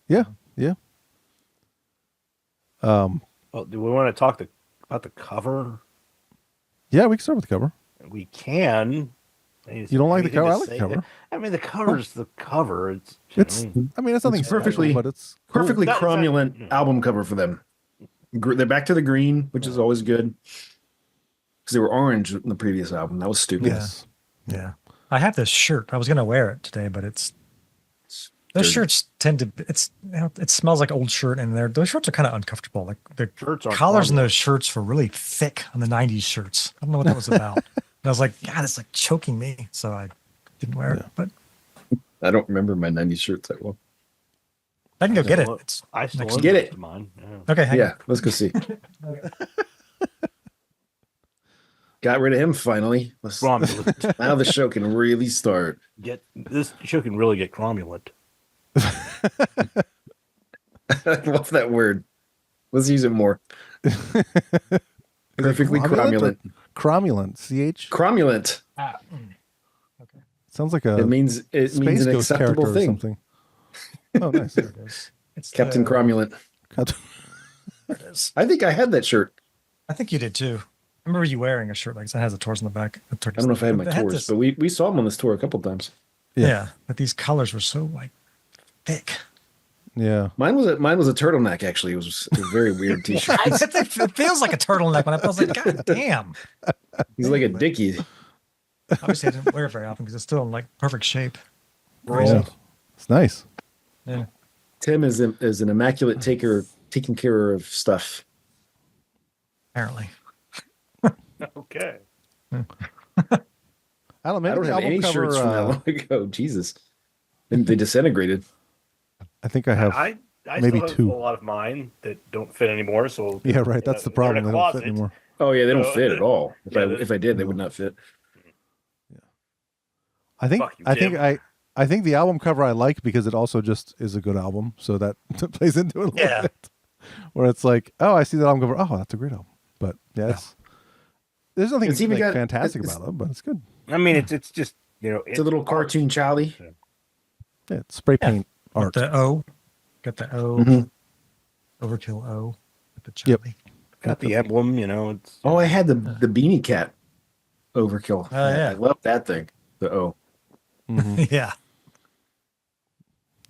Yeah, yeah. Oh, do we want to talk about the cover? Yeah, we can start with the cover. We can. You don't like the Anything cover? to I like the say cover. there? I mean, the cover's the cover. It's I mean, it's nothing It's perfectly- special, but it's cool. perfectly That- cromulent that- album cover for them. They're back to the green, which is always good. Because they were orange in the previous album. That was stupid. Yes. yeah. I have this shirt. I was gonna wear it today, but those dirty. shirts tend to it smells like old shirt, and those shirts are kind of uncomfortable. Like the Shirts aren't collars in fun. those shirts were really thick on the '90s shirts. I don't know what that was about. And I was like, God, it's like choking me. So I didn't wear it, but I don't remember my 90s shirts that well. I can go get it. Look, It's I still next- own Get most it. of mine. Yeah. okay. Hang on. Yeah, let's go see. Got rid of him finally. Cromulent. Now the show can really start. This show can really get cromulent. I love that word. Let's use it more. Perfectly cromulent. Cromulent. CH. Cromulent. Ah, Sounds like a It means Space an Ghost character acceptable or thing. something. Oh, nice. there it is. It's Captain the- Cromulent. There it is. I think I had that shirt. I think you did too. I remember you wearing a shirt like that has the Taurus on the back. I don't know if I had my tours, this, but we saw him on this tour a couple times. yeah, but these colors were so like thick. Yeah. Mine was a turtleneck. Actually, it was a very weird T-shirt. It feels like a turtleneck when I was like, God damn. He's like a dickie. Obviously, I didn't wear it very often because it's still in like perfect shape. Yeah. It's nice. Yeah. Tim is an immaculate taking care of stuff. Apparently. Okay. I don't know. Maybe I don't the have album any cover. shirts from that long ago. Jesus, They disintegrated. I think I have. I maybe still have two. a lot of mine that don't fit anymore. So Yeah, right. That's the they're in problem. a They don't fit closet. anymore. Oh yeah, they don't fit at all. Yeah, If I did, they would not fit. I think. Fuck you, I think Tim. I think the album cover I like because it also just is a good album. So that plays into it a little bit. Where it's like, oh, I see that album cover. Oh, that's a great album. But yeah, there's nothing It's even like, got- fantastic it's- about it, but it's good. I mean, it's just It's a little cartoon Charlie. Yeah, it's spray paint art. The O. Got the O. Mhm. Overkill O. With the Yep. Charlie. got the emblem. It's Oh, I had the beanie cat overkill. Oh, yeah. I love that thing. The O. Yeah.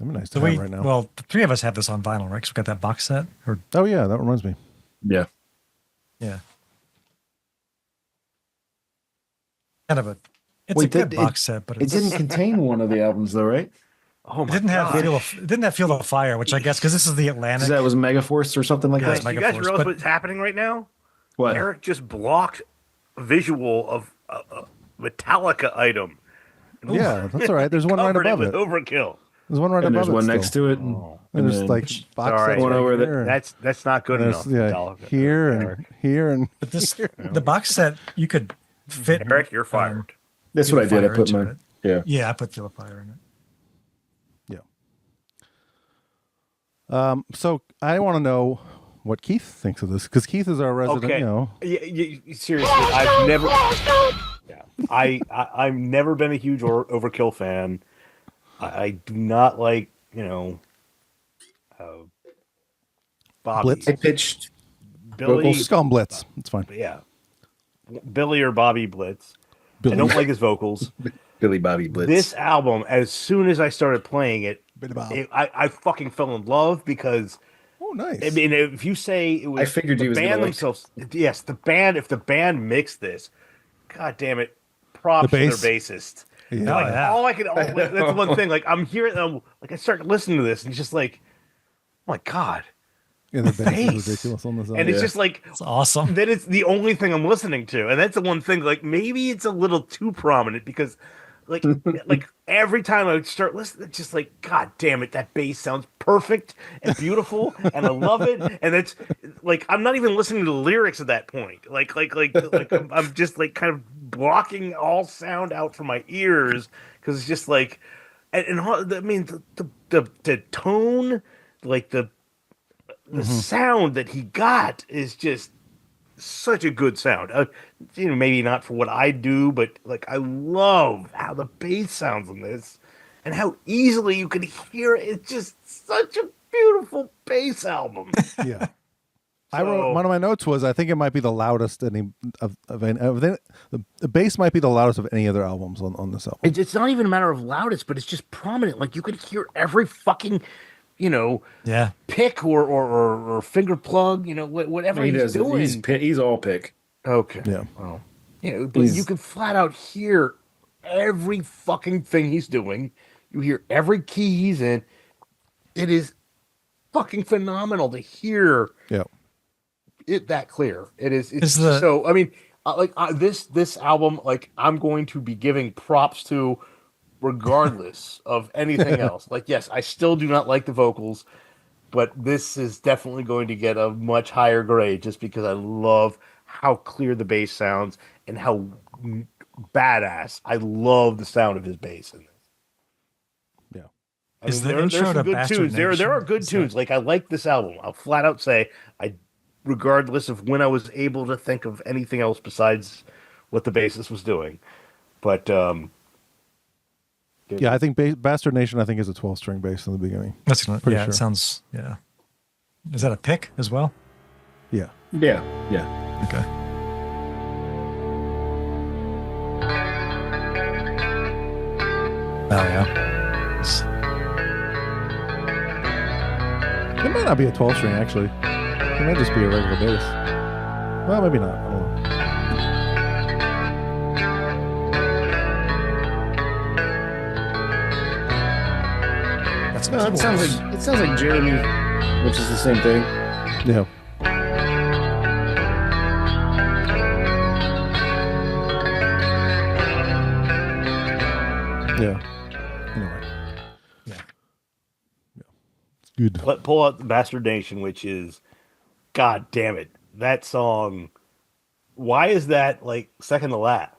I'm nice to So have we, right now. well, the three of us have this on vinyl, right? 'Cause we got that box set. Or Oh yeah, that reminds me. Yeah. yeah. Kind of a. It's Wait, a good it- box set, but It it's, didn't contain one of the albums though, right? oh it my didn't have God. it didn't have Feel the Fire, which I guess because this is the Atlantic. Because that was Megaforce or something like Yeah, that. it's You guys Megaforce, realize but- what's happening right now? What? Eric just blocked a visual of a Metallica item. Yeah, that's all right. There's one right Covered above with it. Overkill. There's one right And above there's one it. next still. to it. And there's then- like box Sorry. sets One right over there. here. That's not good There's- enough. yeah, Metallica. here and Eric. here and But this the box set you could fit. Eric, you're fired. That's Feel what I the did. I Fire put into my it. yeah. Yeah, I put Feel the Fire in it. So I want to know what Keith thinks of this because Keith is our resident. Okay. You know, Seriously, I've never. Yeah, I've never been a huge Overkill fan. I do not like Bobby. Blitz? I pitched Billy. Scum Blitz. It's fine. Yeah, Billy or Bobby Blitz. Billy. I don't like his vocals. Billy Bobby Blitz. This album, as soon as I started playing it, Billy Bob. I fucking fell in love because Oh, nice. I mean, if you say it was, I figured the he was band gonna like- themselves. Yes, the band. If the band mixed this, god damn it, props The to their bass? bassist. Yeah. Oh, yeah. All I can. That's the one thing. Like I'm hearing, like I start listening to this, and it's just like, oh my god, Yeah, the bass bass. is ridiculous on this album. and it's just like. It's awesome. Then it's the only thing I'm listening to, and that's the one thing. Like maybe it's a little too prominent because, like every time I would start listening, it's just like, God damn it, that bass sounds perfect and beautiful, and I love it. And it's like I'm not even listening to the lyrics at that point. Like I'm just like kind of blocking all sound out from my ears because it's just like, and all, I mean the tone, like the sound that he got is just such a good sound. Maybe not for what I do, but like I love how the bass sounds on this, and how easily you can hear it. It's just such a beautiful bass album. yeah. I wrote one of my notes was I think it might be the loudest the bass might be the loudest of any other albums on this album. It's not even a matter of loudest, but it's just prominent. Like you could hear every fucking, Yeah. pick or finger plug, whatever he he's does. doing. He's all pick. Okay. Yeah. Well, but He's- you can flat out hear every fucking thing he's doing. You hear every key he's in. It is fucking phenomenal to hear Yeah. it that clear. It is. It's Is the- so. I mean, this album, like I'm going to be giving props to, regardless of anything else. Like, yes, I still do not like the vocals, but this is definitely going to get a much higher grade just because I love how clear the bass sounds and how badass. I love the sound of his bass in this. Yeah. I Is mean, the intro there's some to good Bastard tunes. There Nation? are good Is tunes. that- Like I like this album. I'll flat out say regardless of when I was able to think of anything else besides what the bassist was doing. But Yeah, I think Bastard Nation I think is a 12-string bass in the beginning. That's gonna. Pretty Yeah, sure. it sounds. Yeah. Is that a pick as well? Yeah. Yeah. Okay. Oh yeah. It's- It might not be a 12-string actually. It might just be a regular bass. Well, maybe not. I don't know. That's No, it sounds like Jeremy, which is the same thing. Yeah. Yeah. Anyway. Good. pull out the Bastard Nation, which is, God damn it, that song. Why is that like second to last?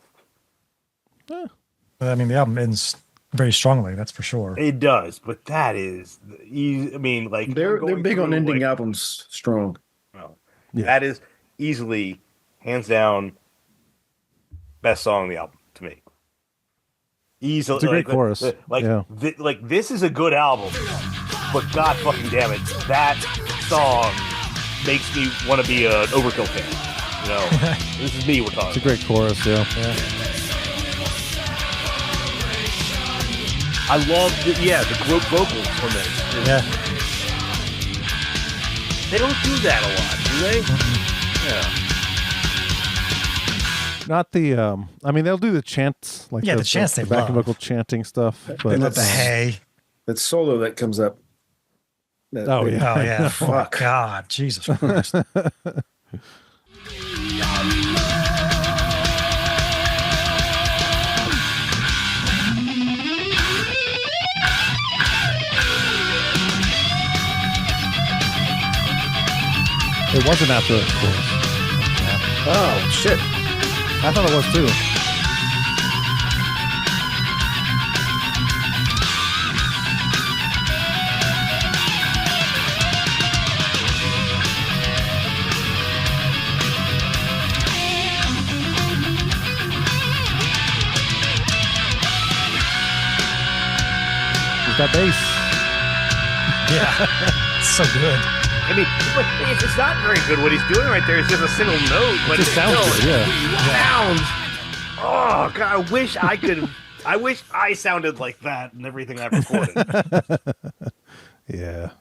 I mean, the album ends very strongly. That's for sure. It does, but that is, I mean, like They're going big on through, ending like, albums strong. well, Yeah. that is easily, hands down, best song on the album to me. Easily, It's a great like, chorus. Yeah. Like this is a good album, but God fucking damn it, that song makes me want to be an Overkill fan. You know, this is me we're It's a talking. great chorus. Yeah. I love the group vocals from it. Yeah. They don't do that a lot, do they? Yeah. Not the. I mean, they'll do the chants, like Yeah, the chants they backing love. vocal chanting stuff. They But love the hay. That solo that comes up. That Oh, big- yeah. Oh yeah. Fuck. God, Jesus Christ. it wasn't after the chorus. Oh shit! I thought it was too. It's that bass. Yeah. It's so good. I mean, it's not very good what he's doing right there. It's just a single note, but just sounds still, good, yeah. sounds. Oh God, I wish I could. I wish I sounded like that in everything I've recorded. Yeah.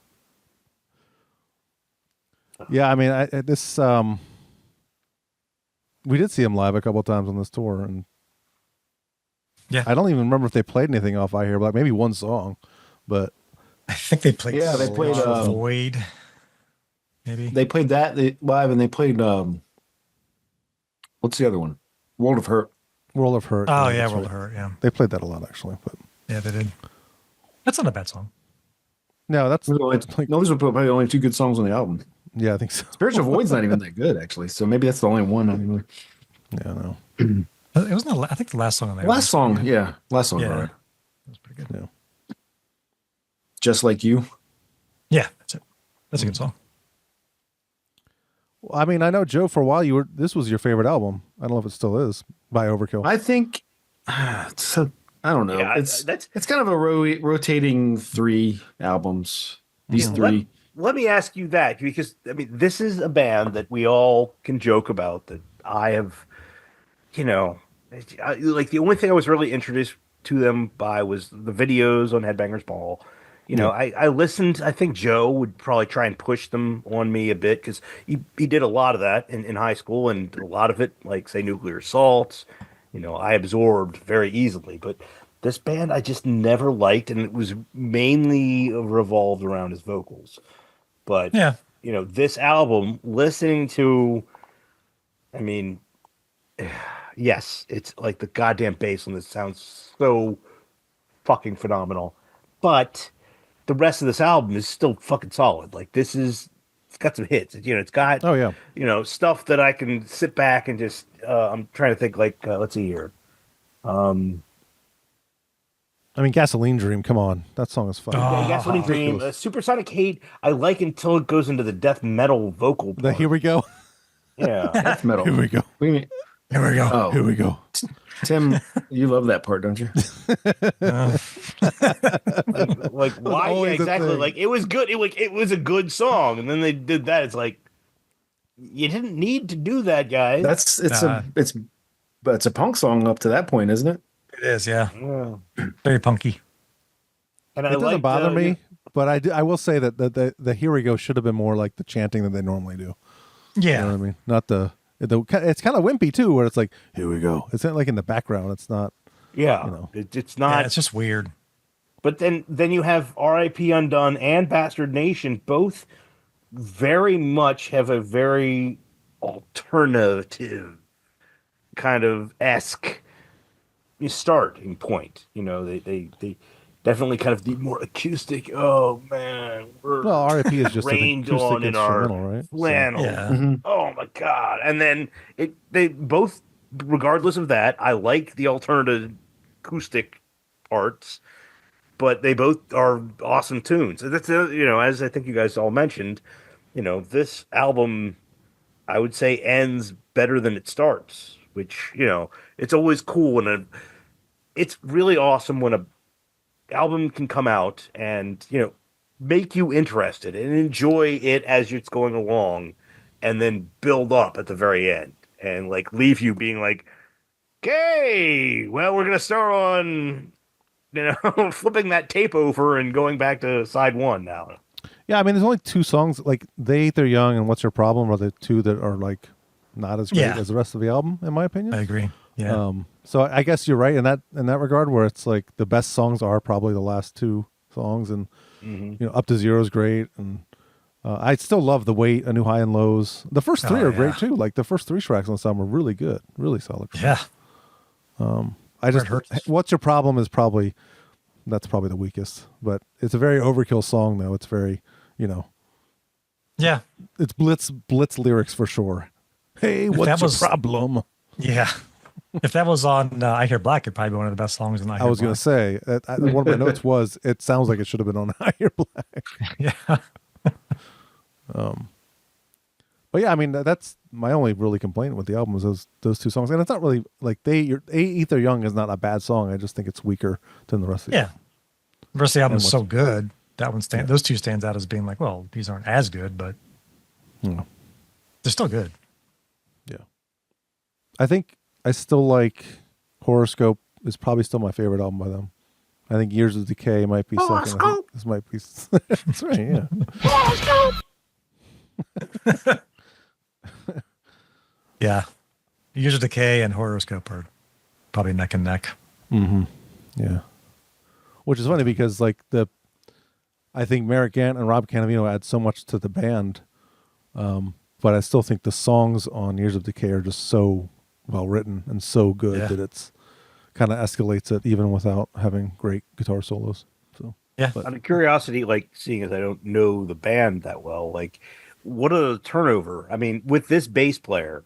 Yeah, I mean, this we did see him live a couple of times on this tour, and Yeah. I don't even remember if they played anything off I Hear, like maybe one song, but I think they played. Yeah, they played, Void. Maybe. They played that live, and they played what's the other one? World of Hurt. World of Hurt. Oh yeah, that's World right. of Hurt. Yeah. They played that a lot actually, but Yeah, they did. That's not a bad song. no, that's Those are only- like, no, these were probably the only two good songs on the album. yeah, I think so. Spiritual Void's not even that good, actually. So maybe that's the only one. I mean, Yeah, no. It wasn't. I think the last song on there. last song, yeah, last song, Yeah. all right. That was pretty good. Yeah. Just Like You. Yeah, that's it. That's a good song. Well, I mean, I know Joe. For a while, this was your favorite album. I don't know if it still is by Overkill. I think so. I don't know. Yeah, it's that's- it's kind of a rotating 3 albums. These Yeah. 3. Let me ask you that, because I mean, this is a band that we all can joke about. That I have, like the only thing I was really introduced to them by was the videos on Headbangers Ball. I listened. I think Joe would probably try and push them on me a bit because he did a lot of that in high school, and a lot of it, like say Nuclear Assault, I absorbed very easily. But this band I just never liked, and it was mainly revolved around his vocals. But Yeah. this album, listening to, I mean, yes, it's like the goddamn bass on this sounds so fucking phenomenal. But the rest of this album is still fucking solid. Like it's got some hits. It's got Oh yeah. Stuff that I can sit back and just I'm trying to think like let's see here. I mean, Gasoline Dream. Come on, that song is fun. Oh. Gasoline Dream, Supersonic Hate. I like until it goes into the death metal vocal part. Here we go. Yeah. Death metal. Here we go. What do you mean? Here we go. Oh, Here we go. Tim, you love that part, don't you? Like why always a exactly? thing. Like it was good. It was a good song, and then they did that. It's like you didn't need to do that, guys. It's a punk song up to that point, isn't it? It is. Yeah. Yeah. Very punky. And It doesn't bother me, but I will say that the Here We Go should have been more like the chanting that they normally do. Yeah. You know what I mean? Not the it's kind of wimpy too, where it's like, here we go. It's not like in the background. It's not. Yeah, You know. it's Yeah, not. it's just weird. But then you have R.I.P. Undone and Bastard Nation, both very much have a very alternative kind of esque starting point. They definitely kind of the more acoustic. Oh man, we're Well, R.I.P. is just an rained acoustic on in our instrumental, right? So- flannel. Yeah. Mhm. Oh my god! And then they both, regardless of that, I like the alternative acoustic parts, but they both are awesome tunes. And that's as I think you guys all mentioned, this album I would say ends better than it starts, which it's always cool when it's really awesome when a album can come out and make you interested and enjoy it as it's going along, and then build up at the very end and like leave you being like, okay, well, we're gonna start on flipping that tape over and going back to side one now. Yeah, I mean, there's only two songs, like They Eat Their Young and What's Your Problem are the two that are like not as great Yeah. as the rest of the album, in my opinion. I agree. Yeah. So I guess you're right in that regard, where it's like the best songs are probably the last two songs, and Up to Zero is great, and I still love The Wait, A New High and Lows. The first three Oh, are great yeah. too. Like the first three tracks on this album are really good, really solid. Yeah. I just Red Hurts. What's Your Problem is probably the weakest, but it's a very Overkill song though. It's very Yeah. it's blitz lyrics for sure. Hey, If what's that your was- problem? Yeah. If that was on I Hear Black, it'd probably be one of the best songs in I Hear I was going to Black. say one of my notes was it sounds like it should have been on Higher Black. Yeah. But yeah, I mean that's my only really complaint with the album is those two songs, and it's not really like They Eat Their Young is not a bad song. I just think it's weaker than the rest of the Yeah. The rest of the album is And so good. That one those two stands out as being like, well, these aren't as good, but Yeah. they're still good. Yeah. I think I still like Horoscope is probably still my favorite album by them. I think Years of Decay might be second. I think Horoscope! this might be that's right, yeah. Yeah. Years of Decay and Horoscope are probably neck and neck. Yeah. Which is funny because I think Merrick Gant and Rob Canavino add so much to the band. But I still think the songs on Years of Decay are just so well written and so good Yeah. that it's kind of escalates it even without having great guitar solos. So Yeah. But- Out of curiosity, like seeing as I don't know the band that well, like what a turnover. I mean, with this bass player,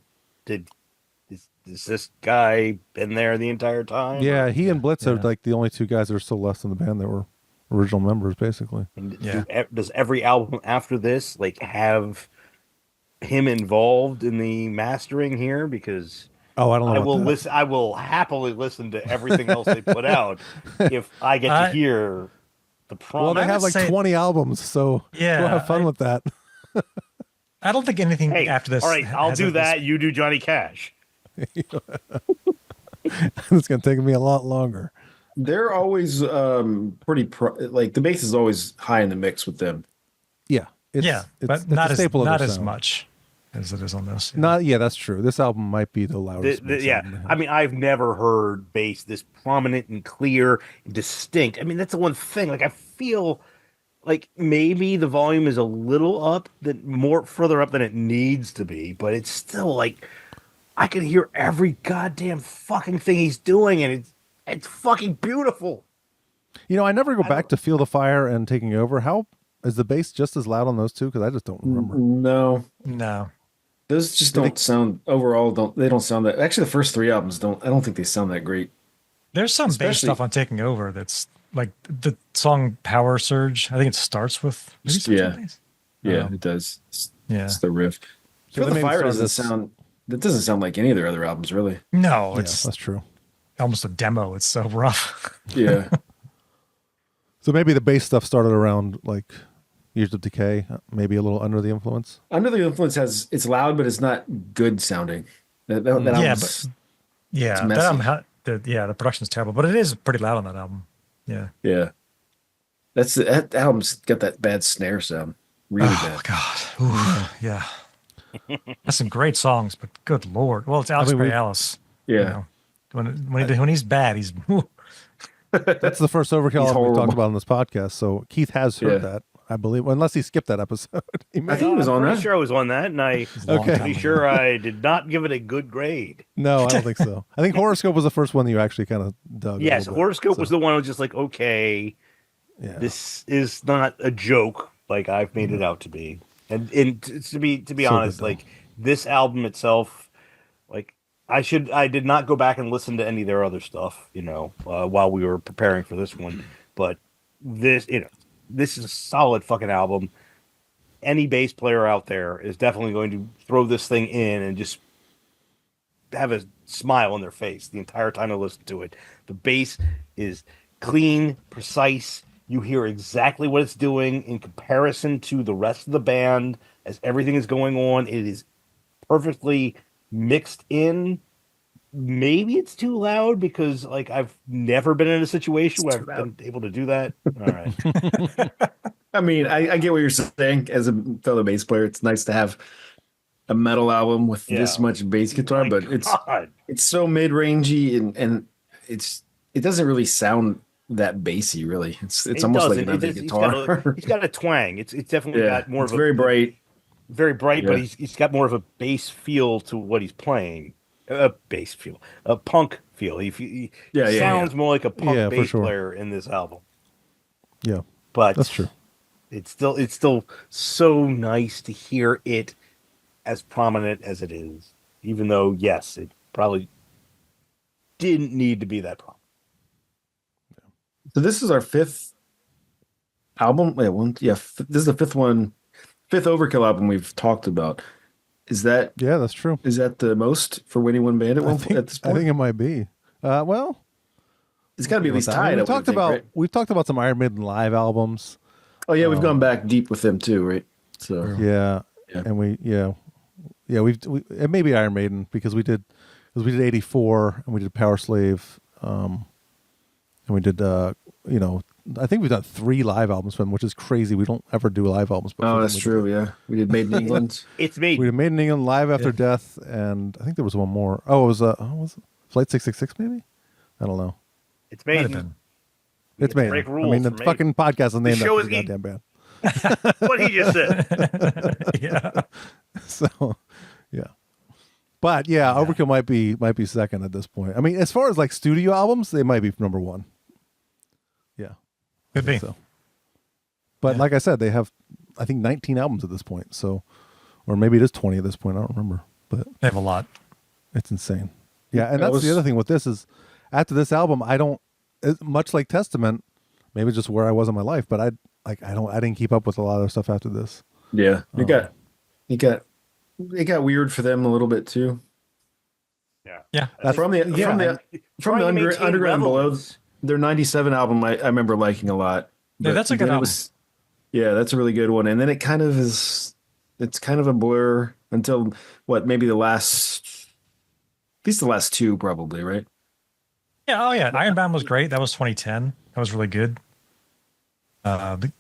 is this guy been there the entire time? yeah, he and Blitz are Yeah. like the only two guys that are still left in the band that were original members, basically. And Yeah. does every album after this like have him involved in the mastering here? Because Oh, I don't know. I about will that. listen. I will happily listen to everything else they put out if I get to I- hear the prom. Well, they I have would like say- 20 albums, so Yeah, we'll have fun with that. I don't think anything Hey, after this. all right, I'll has do this- that. You do Johnny Cash. It's going to take me a lot longer. They're always pretty like the bass is always high in the mix with them. Yeah. It's, Yeah, but it's not a as staple of not their as sound. much as it is on this. Yeah, that's true. This album might be the loudest. bass Yeah, album they have. I mean, I've never heard bass this prominent and clear and distinct. I mean, that's the one thing. Like, I feel like maybe the volume is a little up, more further up than it needs to be, but it's still like I can hear every goddamn fucking thing he's doing, and it's fucking beautiful. I never go back to Feel the Fire and Taking Over. How is the bass just as loud on those two? Because I just don't remember. No, No. those just don't sound overall. They don't sound that. Actually, the first three albums don't. I don't think they sound that great. There's some bass Especially- stuff on Taking Over that's like the song Power Surge. I think it starts with maybe some Yeah. bass. Yeah, Oh. it does. It's, Yeah. it's the riff. So Feel they the maybe Fire started doesn't this- sound. That doesn't sound like any of their other albums, really. No, Yeah, it's that's true. almost a demo. It's so rough. Yeah, So maybe the bass stuff started around like Years of Decay, maybe a little Under the Influence. Under the Influence it's loud, but it's not good sounding. That Yeah, album's- yeah, It's that messy. album the production's terrible, but it is pretty loud on that album. Yeah. yeah. That album's got that bad snare sound. Really Oh bad. God. Ooh, yeah. That's some great songs, but good lord. Well, it's Alex I mean, Ray Alice. Yeah. When he's bad, he's That's the first Overkill He's album we talked horrible. about on this podcast. So Keith has heard Yeah. that, I believe, unless he skipped that episode. He may- I think he was I'm on pretty that. sure I was on that, and I long Okay. time pretty ago. sure I did not give it a good grade. No, I don't think so. I think Horoscope was the first one that you actually kind of dug. a Yes, little bit, Horoscope so. was the one who was just like, okay, Yeah. This is not a joke like I've made it out to be. And to be So honest, good, though. like this album itself, like I did not go back and listen to any of their other stuff, while we were preparing for this one. But this is a solid fucking album. Any bass player out there is definitely going to throw this thing in and just have a smile on their face the entire time I listen to it. The bass is clean, precise. You hear exactly what it's doing in comparison to the rest of the band as everything is going on. It is perfectly mixed in. Maybe it's too loud because like I've never been in a situation where I've been able to do that. All right. I mean, I get what you're saying. As a fellow bass player, it's nice to have a metal album with this Yeah. much bass guitar, My but God. it's so mid-rangey and it doesn't really sound that bassy. Really, it's It almost like doesn't. another guitar. He's got a twang. It's definitely Yeah, got more it's of a very bright. very bright, Yeah. but he's got more of a bass feel to what he's playing. A bass feel, a punk feel. He sounds more like a punk Yeah, for bass sure. player in this album. Yeah. But That's true. It's still so nice to hear it as prominent as it is, even though yes, it probably didn't need to be that prominent. So this is our fifth album. This is the fifth Overkill album we've talked about. Is that Yeah, that's true. the most for any one band at this I point? think it might be. Well, It's got to be at least I tied. mean, I would think, right? we've talked about some Iron Maiden live albums. Oh yeah, we've gone back deep with them too, right? So Yeah. Yeah. And it may be Iron Maiden because we did 84 and we did Power Slave, and we did I think we've done 3 live albums from them, which is crazy. We don't ever do live albums. But for oh, them that's we true. Yeah, we did Made in England. It's me. We did Made in England, Live After Death, and I think there was one more. Oh, it was Flight 666 maybe? I don't know. It's Might have made. been. It's break Maiden. I rules mean, the for Maiden. fucking podcast is named show after the is goddamn band. What he just said. Yeah. So, yeah. But yeah, Overkill might be second at this point. I mean, as far as like studio albums, they might be number 1. Yeah. Could be. So. But like I said, they have I think 19 albums at this point. So, or maybe it is 20 at this point. I don't remember, but They have a lot. it's insane. Yeah, and That that's was- the other thing with this is after this album, much like Testament, maybe just where I was in my life, but I didn't keep up with a lot of stuff after this. Yeah, it got weird for them a little bit too. Yeah. From the Trying to maintain Underground and Below, relevance. their '97 album I remember liking a lot. Yeah, that's a good then it album. Yeah, that's a really good one. And then it kind of is. It's kind of a blur until maybe at least the last 2 probably, right? Yeah. Oh, yeah. Ironbound was great. That was 2010. That was really good. Well, the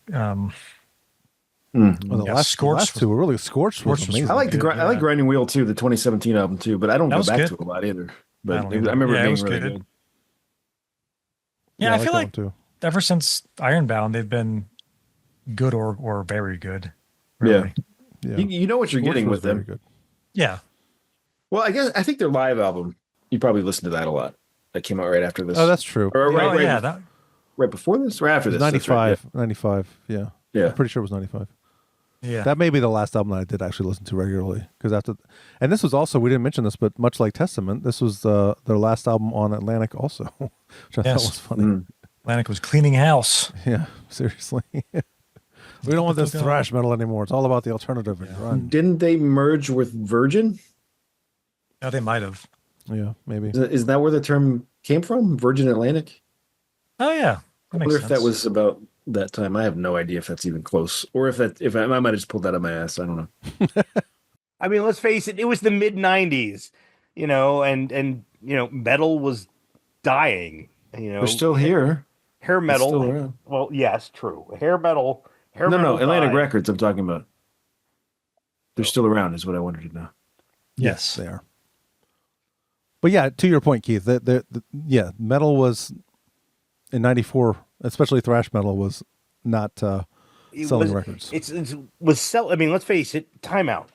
Yeah, last Scorched 2 were really Scorched was Scorched was amazing. I like good, I like Grinding Wheel too, the 2017 album too, but I don't That go was back good. to it a lot either. I But don't I either. remember Yeah, it it being was really good. good. Yeah, I like feel that like one, too. ever since Ironbound, they've been good or very good. Yeah. Really. Yeah. You know what you're Scorched getting was with them. very good. Yeah. Well, I think their live album, you probably listened to that a lot. That came out right after this. Oh, that's true. Or right, Oh, right, yeah. That, right before this or after It was this? That's right, 95. Yeah. Yeah. I'm pretty sure it was 95. yeah. That may be the last album that I did actually listen to regularly because and this was also, we didn't mention this, but much like Testament, this was their last album on Atlantic also, which I thought Yes. was funny. Mm. Atlantic was cleaning house. Yeah, seriously. We don't want this thrash metal anymore. It's all about the alternative and grunge. Didn't they merge with Virgin? Yeah, they might have. Yeah, maybe. Is that where the term came from? Virgin Atlantic? Oh, yeah. That I makes wonder if sense. that was about that time. I have no idea if that's even close, or if I might have just pulled that out of my ass. I don't know. I mean, let's face it, it was the mid 90s, and metal was dying, They're still here. hair metal. still around. Well, yes, true. Hair metal. No, Atlantic died. Records. I'm talking about. They're still around, is what I wanted to know. Yes. They are. But yeah, to your point, Keith, metal was in 94, especially thrash metal was not It selling was- records. I mean, let's face it. Time out.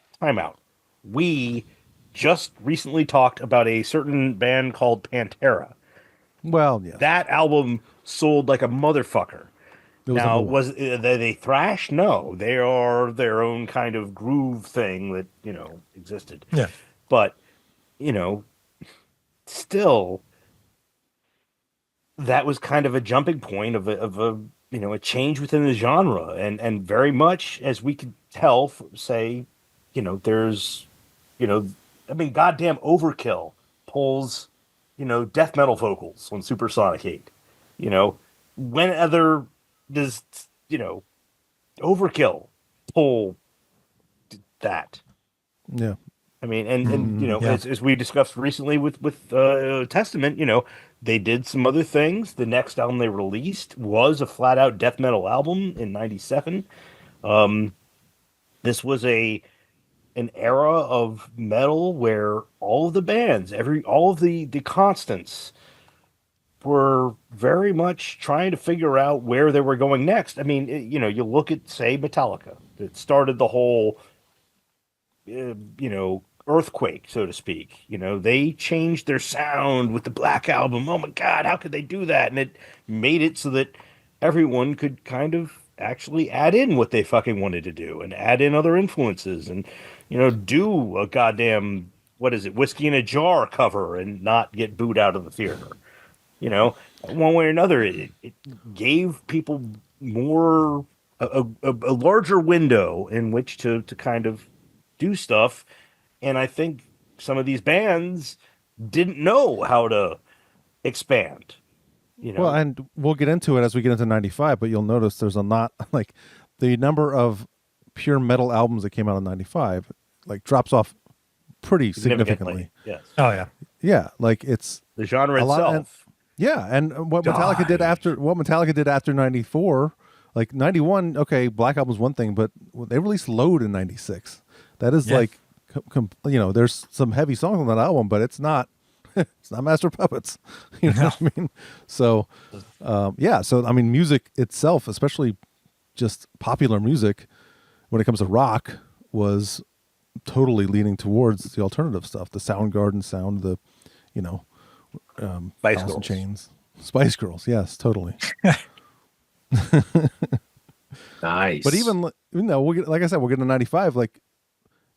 We just recently talked about a certain band called Pantera. Well, yeah. That album sold like a motherfucker. It was Now, number one. was they thrash? No, they are their own kind of groove thing that existed. Yeah. But still, that was kind of a jumping point of a a change within the genre, and very much as we could tell, say, there's, I mean, goddamn Overkill pulls, death metal vocals on Supersonic 8. When other does Overkill pull that? Yeah. I mean, and yeah. as we discussed recently with Testament, they did some other things. The next album they released was a flat out death metal album in '97. This was an era of metal where all of the bands, all of the constants were very much trying to figure out where they were going next. I mean, you look at, say, Metallica, that started the whole earthquake, so to speak. They changed their sound with the Black Album. Oh my God, how could they do that? And it made it so that everyone could kind of actually add in what they fucking wanted to do and add in other influences and, do a goddamn, what is it, Whiskey in a Jar cover and not get booed out of the theater. One way or another, it gave people more, a larger window in which to kind of do stuff. And I think some of these bands didn't know how to expand. Well, and we'll get into it as we get into 95, but you'll notice there's a lot, like the number of pure metal albums that came out in 95, like drops off pretty significantly. Yes. Oh yeah. Yeah. Like it's The genre a lot, itself. yeah. And what Metallica did after 94, like 91, okay, Black Album's one thing, but they released Load in 96. That is like, there's some heavy songs on that album, but it's not Master of Puppets. You know what I mean? So, So, I mean, music itself, especially just popular music, when it comes to rock, was totally leaning towards the alternative stuff, the Soundgarden sound, the, Spice Alice in Girls. Chains, Spice Girls. Yes, totally. Nice. But even though like I said, we'll get to 95. Like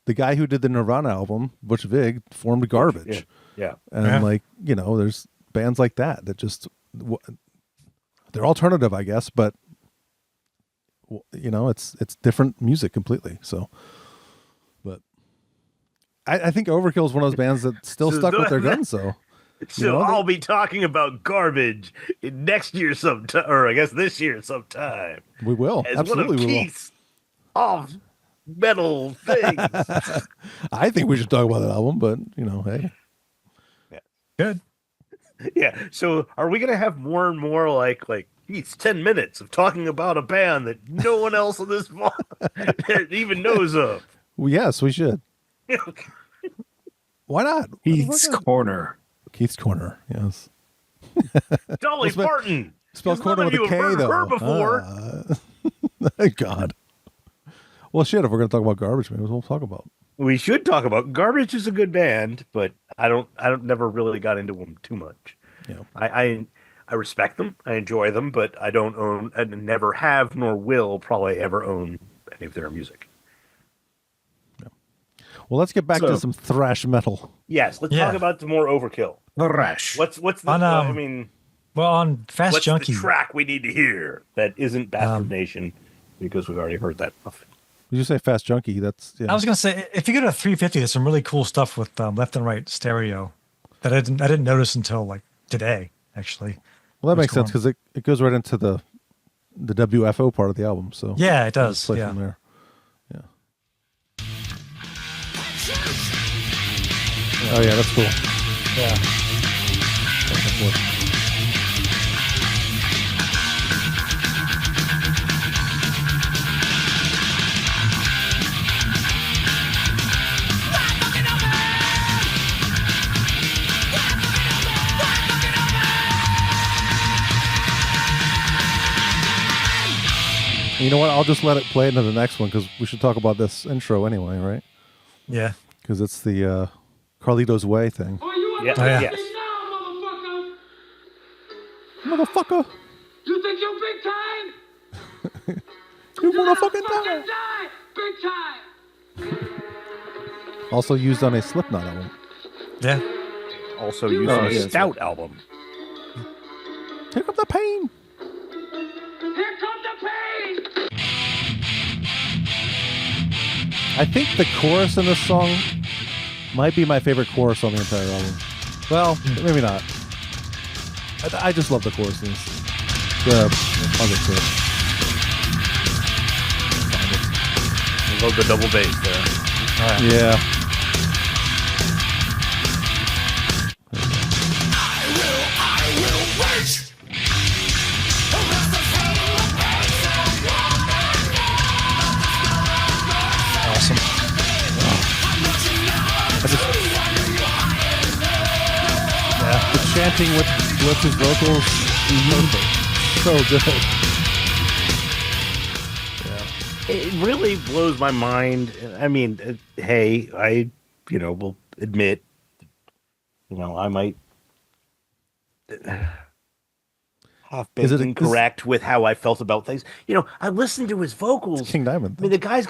the guy who did the Nirvana album, Butch Vig, formed Garbage. Yeah. And there's bands like that just they're alternative, I guess, but it's different music completely. So, but I think Overkill is one of those bands that still So stuck with their guns. So I'll be talking about Garbage next year sometime, or I guess this year sometime. we will As absolutely one of we will. Keith's off metal things. I think we should talk about that album, but hey, Good. Yeah. So are we gonna have more and more like Keith's 10 minutes of talking about a band that no one else on this even knows of? well, yes, we should. Why not? Heath's Corner. Keith's Corner. Yes. Dolly Well, Parton. Spelled None corner of with a you K, have heard though. her before. Thank God. Well, shit, if we're going to talk about Garbage, maybe we'll talk about. We should talk about Garbage is a good band, but I never really got into them too much. Yeah. I respect them. I enjoy them, but I don't own and never have nor will probably ever own any of their music. Well, let's get back So- to some thrash metal. Yes, let's Yeah. talk about some more Overkill. Rush. What's the On, I mean, Well, on Fast what's Junkie, the track we need to hear that isn't Bastard Nation, because we've already heard that stuff. Did you say Fast Junkie? That's yeah. I was gonna say if you go to 350, there's some really cool stuff with left and right stereo that I didn't notice until like today, actually. well, that makes What's sense because it goes right into the W.F.O. part of the album. So Yeah, it we'll does. just play Yeah. from there. Yeah. Oh yeah, that's cool. Yeah. Back and forth. You know what? I'll just let it play into the next one because we should talk about this intro anyway, right? Yeah. Because it's the Carlito's Way thing. Are you Yeah, understand yes. now, motherfucker? Motherfucker! You think you're big time? You wanna fucking die? Big time. Also used on a Slipknot album. Yeah. Also used Oh, on a yeah, that's Stout album. Here comes the pain. Here comes the pain. I think the chorus in this song might be my favorite chorus on the entire album. Well, maybe not. I just love the choruses. I'll get to it. I love the double bass there. All right. Yeah. Awesome. The chanting with his vocals, perfect. So good. It really blows my mind. I mean, hey, I, will admit, I might have Is been it incorrect with how I felt about things. I listened to his vocals. King Diamond. I mean, the guy's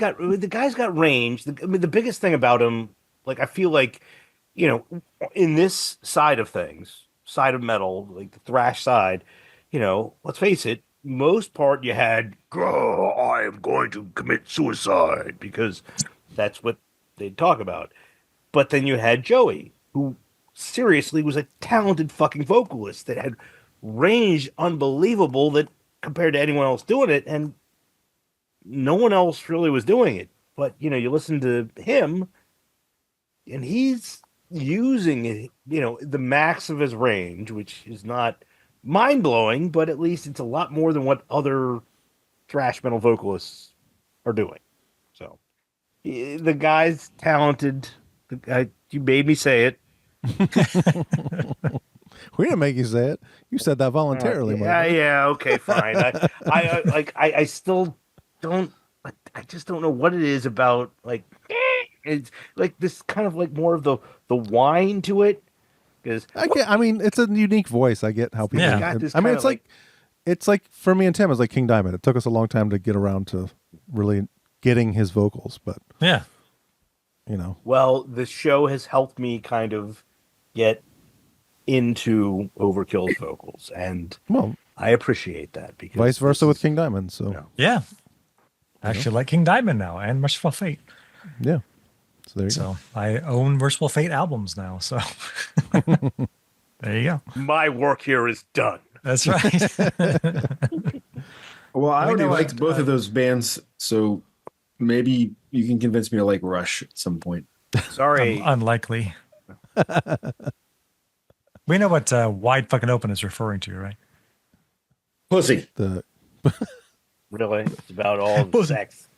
got range. The biggest thing about him, like, I feel like, in this side of things, side of metal, like the thrash side, let's face it, most part you had, I am going to commit suicide, because that's what they'd talk about. But then you had Joey, who seriously was a talented fucking vocalist that had range unbelievable that compared to anyone else doing it, and no one else really was doing it. But, you listen to him, and he's using, the max of his range, which is not mind-blowing, but at least it's a lot more than what other thrash metal vocalists are doing. So the guy's talented. The guy, you made me say it. We didn't make you say it. You said that voluntarily, Mike. Yeah, okay, fine. I still don't. I just don't know what it is about. It's like this kind of like more of the whine to it. Because I mean, it's a unique voice. I get how people. Yeah. got this I mean, kinda it's like for me and Tim, it's like King Diamond. It took us a long time to get around to really getting his vocals, but Yeah. Well, the show has helped me kind of get into Overkill's vocals, and well, I appreciate that because vice versa this with is- King Diamond. So No. Yeah. Actually like King Diamond now and Merciful Fate. yeah. So there you go. So I own Merciful Fate albums now. So there you go. My work here is done. That's right. Well, I You already know what, liked both of those bands, so maybe you can convince me to like Rush at some point. Sorry. Unlikely. We know what Wide Fucking Open is referring to, right? Pussy. The Really? It's about all the sex.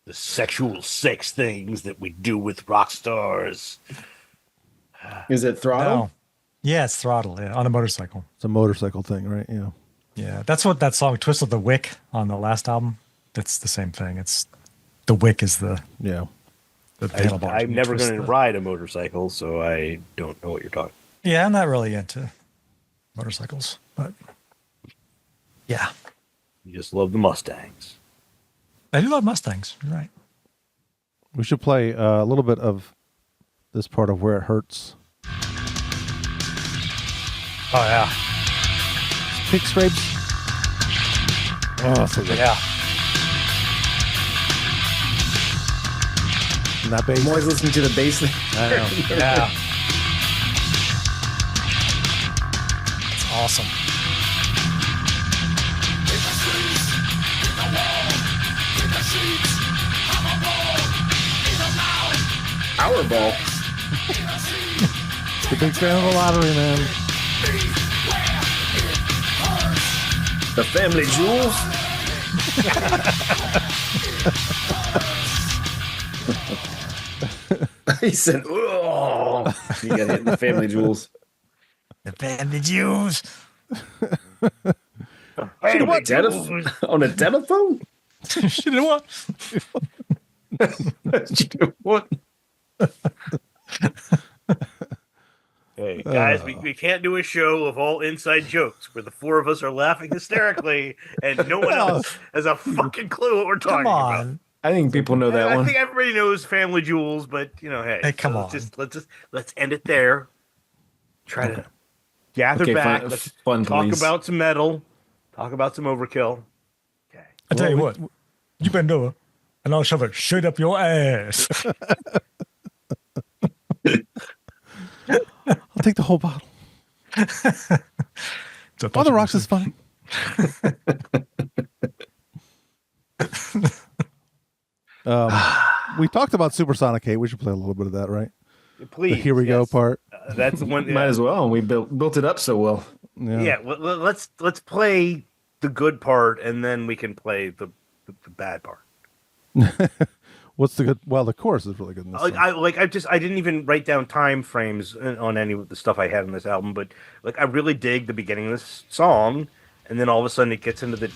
The sexual sex things that we do with rock stars. Is it Throttle? No. Yeah, it's Throttle. Yeah, on a motorcycle. it's a motorcycle thing, right? Yeah. Yeah, that's what that song "Twist of the Wick" on the last album. That's the same thing. It's the wick is the Yeah. handlebars. I'm You never twist going to the- ride a motorcycle, so I don't know what you're talking. Yeah, I'm not really into motorcycles, but yeah, You just love the Mustangs. I do love Mustangs. You're right. We should play a little bit of this part of Where It Hurts. Oh yeah, Kick scrapes. Oh, so good. yeah. And that bass. I'm always listening to the bass. I know. Yeah. It's awesome. Powerball. The big fan of the lottery, man. The Family Jewels. He said, "Oh, you got hit in the Family Jewels." The Family Jews. On a telephone? She didn't want. What? Hey, Guys, we can't do a show of all inside jokes where the four of us are laughing hysterically and no one else has a fucking clue what we're talking Come about. on. I think people know that I one. think everybody knows Family Jewels, but hey, Hey, come on. Let's end it there. Try to gather Okay, back. fun- Let's fun, talk please. about some metal. Talk about some Overkill. Okay. I tell you what, you bend over, and I'll shove it straight up your ass. I'll take the whole bottle. On the rocks is fine. We talked about Supersonic 8. We should play a little bit of that, right? Please. The Here We Go part. That's the one. Might as well. We built it up so well. Yeah. Let's play the good part, and then we can play the bad part. What's the good? Well, the chorus is really good in this song. I didn't even write down time frames on any of the stuff I had in this album, but I really dig the beginning of this song, and then all of a sudden it gets into the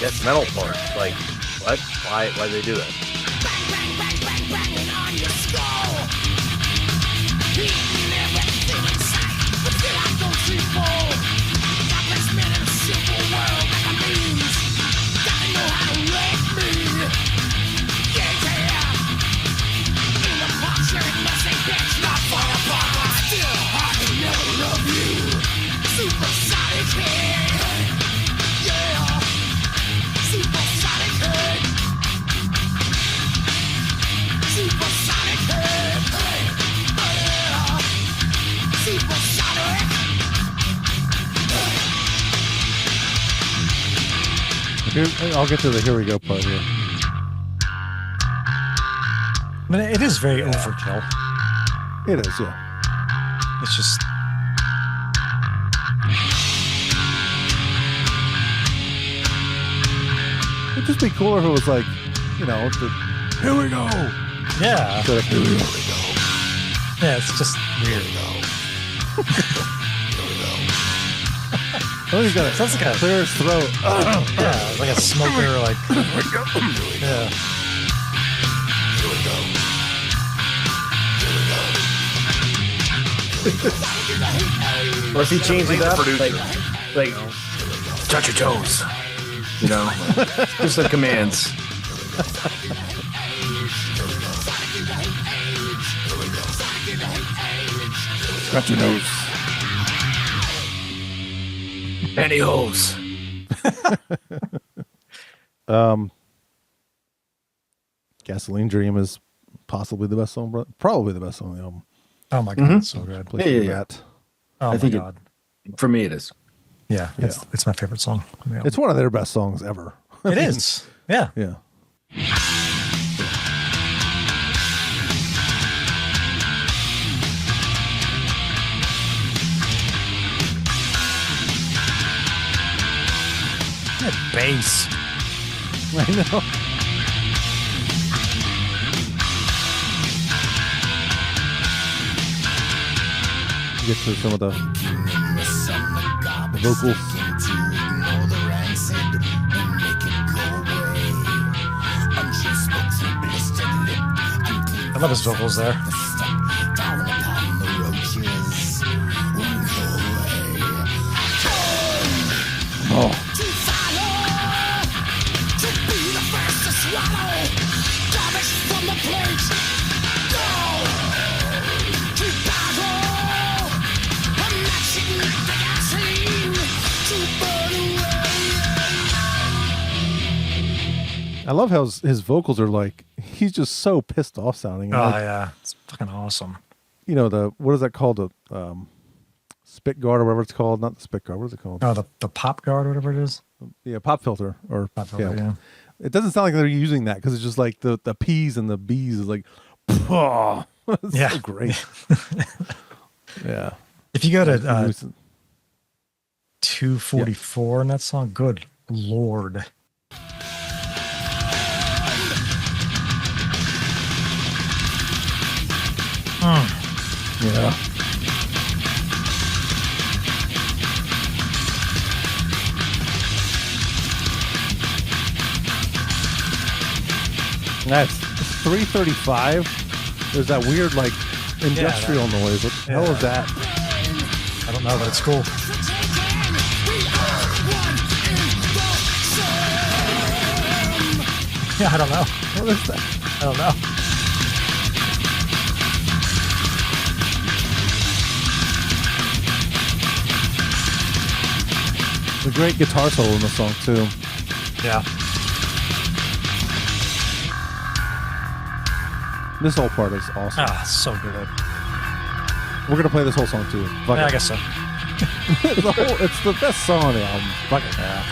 death metal part. Like, what? Why did they do that? Banging on your skull. Eating everything in sight, but still I don't see full. Godless men in a simple world like a means. Gotta know how to wreck me. Yeah. In the box, you're a messy bitch, not far apart, but still I can never love you. Supersonic head. Yeah. Supersonic head. Supersonic head. Yeah. Supersonic. I'll get to the Here We Go part here. I mean, it is very overkill. It is, yeah. It's just It'd just be cooler if it was like, Here We Go. yeah, Instead of Here We Go. yeah. It's just weird. Oh, he's got Sounds like a clear his throat. yeah, like a smoker, like yeah. Or if he changed it up, like touch your toes. Just the commands. Scratch your nose. Pantyhose. Gasoline Dream is possibly the best song, probably the best song on the album. Oh my god, it's so good. Please do Yeah. that. Oh I my think god. For me, it is. Yeah, it's my favorite song. on the album. It's one of their best songs ever. It is. Yeah. Yeah. That bass. I know. Get to some of the vocals. I love his vocals there. Oh, I love how his vocals are like, he's just so pissed off sounding. Oh Like, yeah, it's fucking awesome. what is that called? The spit guard or whatever it's called. Not the spit guard. What is it called? Oh, the pop guard, or whatever it is. Yeah, pop filter or Pop filter, yeah. It doesn't sound like they're using that because it's just like the P's and the B's is like, oh, it's Yeah. so great. Yeah. If you go to 244 in that song, good lord. Yeah. That's 335. There's that weird like industrial noise. What the hell is that? No, but it's cool. Yeah, I don't know. What is that? I don't know. The great guitar solo in the song too. Yeah. This whole part is awesome. Ah, so good. We're gonna play this whole song too. Fuck Yeah, I it. guess so. It's the best song on the album. Fuck it. Yeah.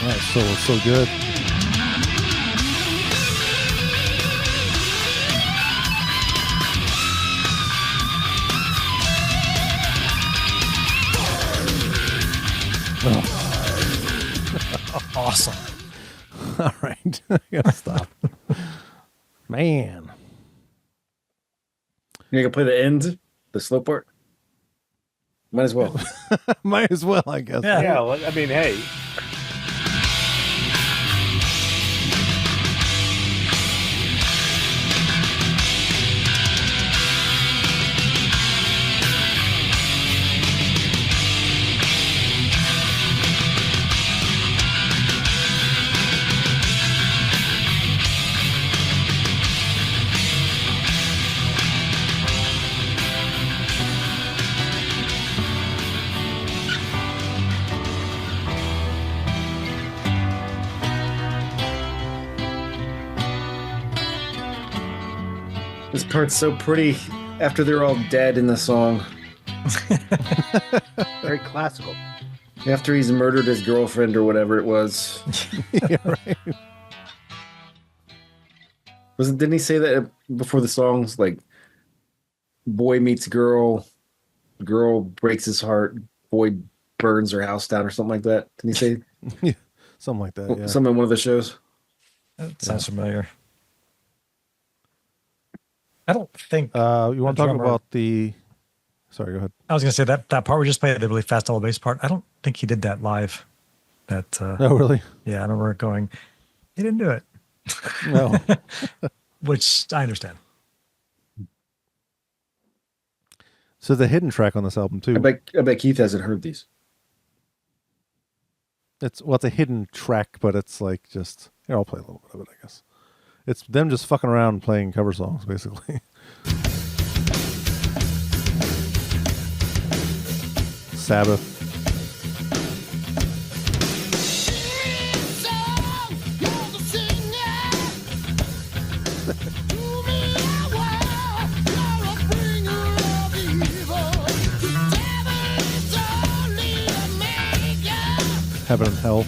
That solo is so good. Awesome. All right. I gotta stop. Man. You gonna play the end, the slow part? Might as well. Might as well, I guess. Yeah. Yeah, I mean, hey. This part's so pretty after they're all dead in the song. Very classical. After he's murdered his girlfriend or whatever it was. Yeah, right. Didn't he say that before the songs? Like, boy meets girl, girl breaks his heart, boy burns her house down or something like that. Didn't he say Yeah, something like that. Yeah. something in one of the shows? That sounds familiar. I don't think. You want to talk drummer- about the? Sorry, go ahead. I was going to say that part we just played, the really fast double bass part. I don't think he did that live. That Oh, really? yeah, I remember it going. He didn't do it, No. which I understand. So the hidden track on this album too. I bet Keith hasn't heard these. It's a hidden track, but it's like just here. I'll play a little bit of it, I guess. It's them just fucking around playing cover songs, basically. Sabbath. Heaven and Hell.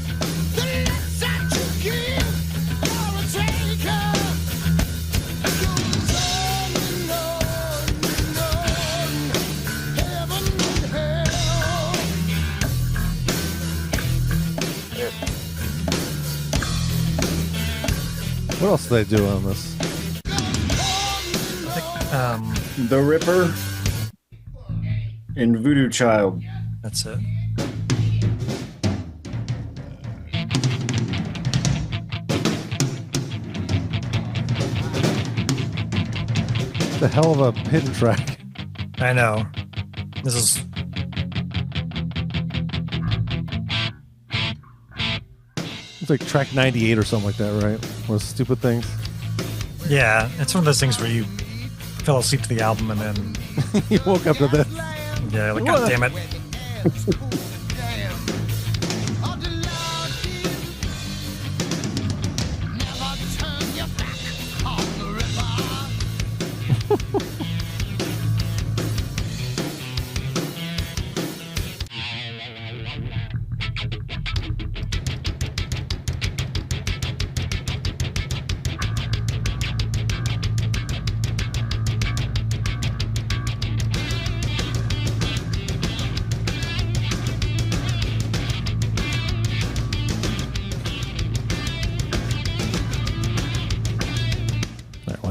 What else do they do on this? The Ripper and Voodoo Child. That's it. The hell of a hidden track. I know. This is. It's like track 98 or something like that, right? One of those stupid things. Yeah, it's one of those things where you fell asleep to the album and then You woke up to this. yeah, like God damn it.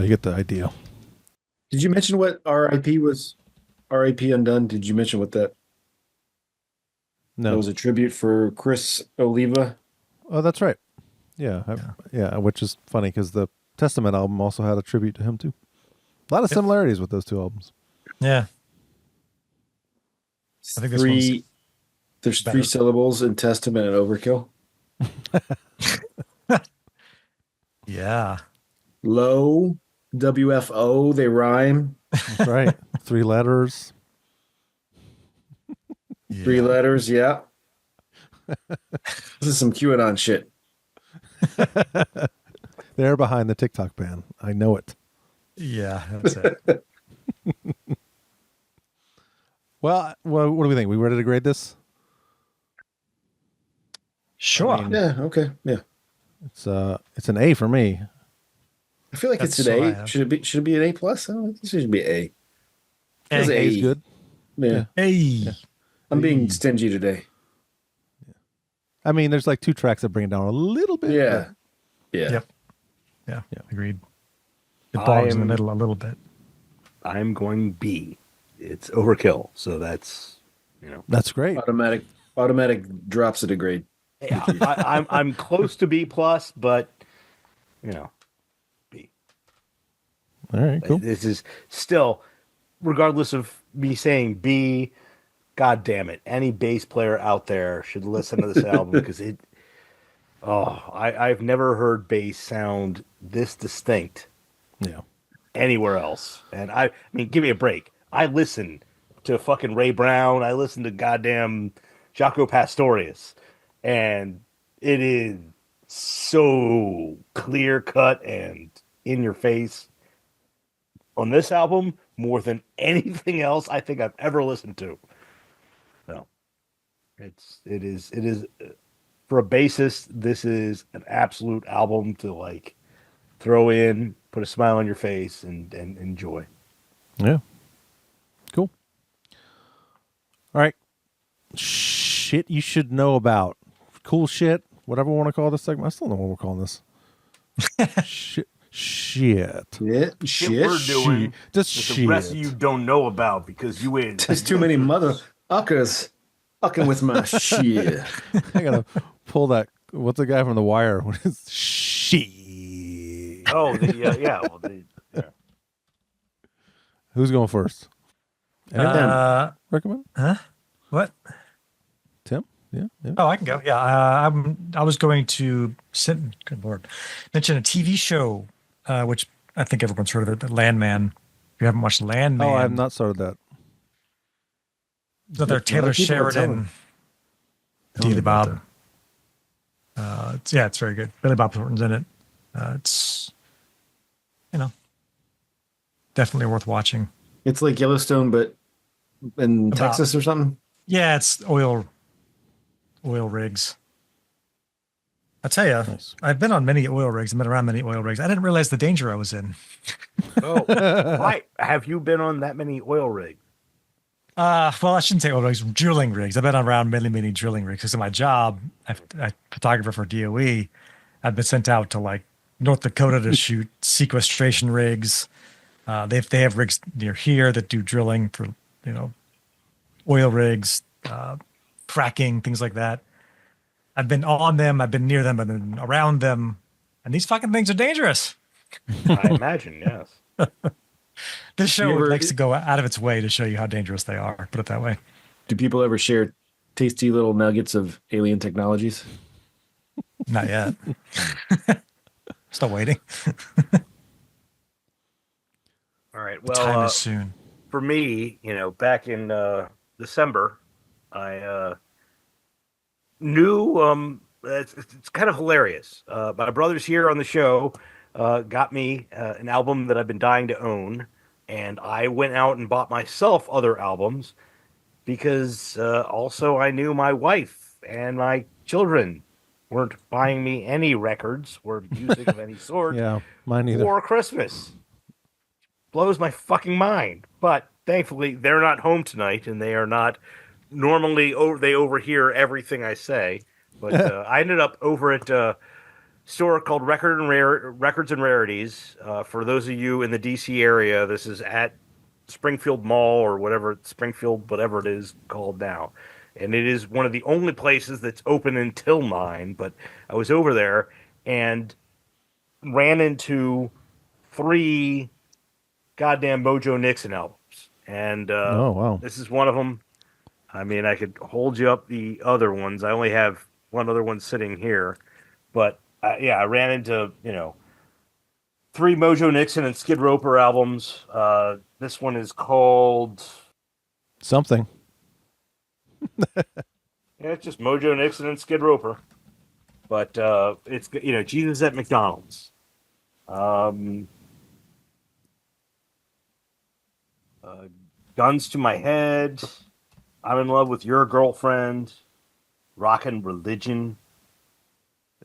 you get the idea. Did you mention what R.I.P. was? R.I.P. Undone. Did you mention what that? No. That was a tribute for Chris Oliva. Oh, that's right. Yeah, which is funny because the Testament album also had a tribute to him too. A lot of similarities with those two albums. Yeah. I think There's better. 3 syllables in Testament and Overkill. Yeah. Low, W.F.O. They rhyme. That's right. 3 letters. 3 letters. Yeah. This is some QAnon shit. They're behind the TikTok ban. I know it. Yeah, that's it. Well, what do we think? We ready to grade this? Sure. I mean, Yeah. Okay. Yeah. It's an A for me. I feel like That's it's an what I A. have. Should it be an A plus? I don't think it should be A. A. A is good. Yeah. Hey. I'm being stingy today. I mean, there's like 2 tracks that bring it down a little bit. Yeah. Yeah. Yep. Yeah. Agreed. It bogs in the middle a little bit. I'm going B. It's Overkill, so that's That's great. Automatic drops it a grade. yeah, I'm close to B plus, but B. All right, cool. This is still, regardless of me saying B, God damn it, any bass player out there should listen to this album because I've never heard bass sound this distinct Yeah. anywhere else. And I mean, give me a break. I listen to fucking Ray Brown. I listen to goddamn Jaco Pastorius, and it is so clear cut and in your face on this album more than anything else I think I've ever listened to. No, it is for a bassist. This is an absolute album to like throw in, put a smile on your face, and enjoy. Yeah. Cool. All right. Shit you should know about. Cool shit. Whatever we want to call this segment. I still don't know what we're calling this. Shit. Yeah. Shit we're doing Just that shit. the rest of you don't know about because you win. There's too many motherfuckers fucking with my shit. I gotta pull that. What's the guy from The Wire? What is shit? Oh, yeah. Well, Who's going first? Anyone recommend? What? Tim? Yeah. Oh, I can go. Yeah, I was going to good Lord, mention a TV show, which I think everyone's heard of it, but Landman. If you haven't watched Landman, Oh, I have not started that. Another Taylor people are Sheridan, Billy Bob. It's very good. Billy Bob Thornton's in it. It's definitely worth watching. It's like Yellowstone, but in About- Texas or something. Yeah, it's oil rigs. I tell you, Nice. I've been on many oil rigs. I've been around many oil rigs. I didn't realize the danger I was in. Oh, why have you been on that many oil rigs? Well, I shouldn't say oil rigs, drilling rigs. I've been around many drilling rigs because of my job. I'm photographer for DOE. I've been sent out to like North Dakota to shoot sequestration rigs. They have rigs near here that do drilling for oil rigs, fracking, things like that. I've been on them, I've been near them, I've been around them, and these fucking things are dangerous. I imagine, yes. This show You ever- likes to go out of its way to show you how dangerous they are. Put it that way. Do people ever share tasty little nuggets of alien technologies? Not yet. Still waiting. All right. The time Well, is soon. for me, back in December, I knew it's kind of hilarious. My brother's here on the show got me an album that I've been dying to own, and I went out and bought myself other albums because also I knew my wife and my children weren't buying me any records or music of any sort Yeah, mine either. for Christmas. Blows my fucking mind. But thankfully, they're not home tonight, and they are not normally they overhear everything I say. But I ended up over at store called Records and Rarities. For those of you in the DC area, this is at Springfield Mall or whatever it is called now. And it is one of the only places that's open until 9. But I was over there and ran into 3 goddamn Mojo Nixon albums. And Oh, wow. this is one of them. I mean, I could hold you up the other ones. I only have one other one sitting here. But, I ran into, 3 Mojo Nixon and Skid Roper albums. This one is called... Something. Yeah, it's just Mojo Nixon and Skid Roper. But it's, Jesus at McDonald's. Guns to My Head. I'm in Love with Your Girlfriend. Rockin' Religion.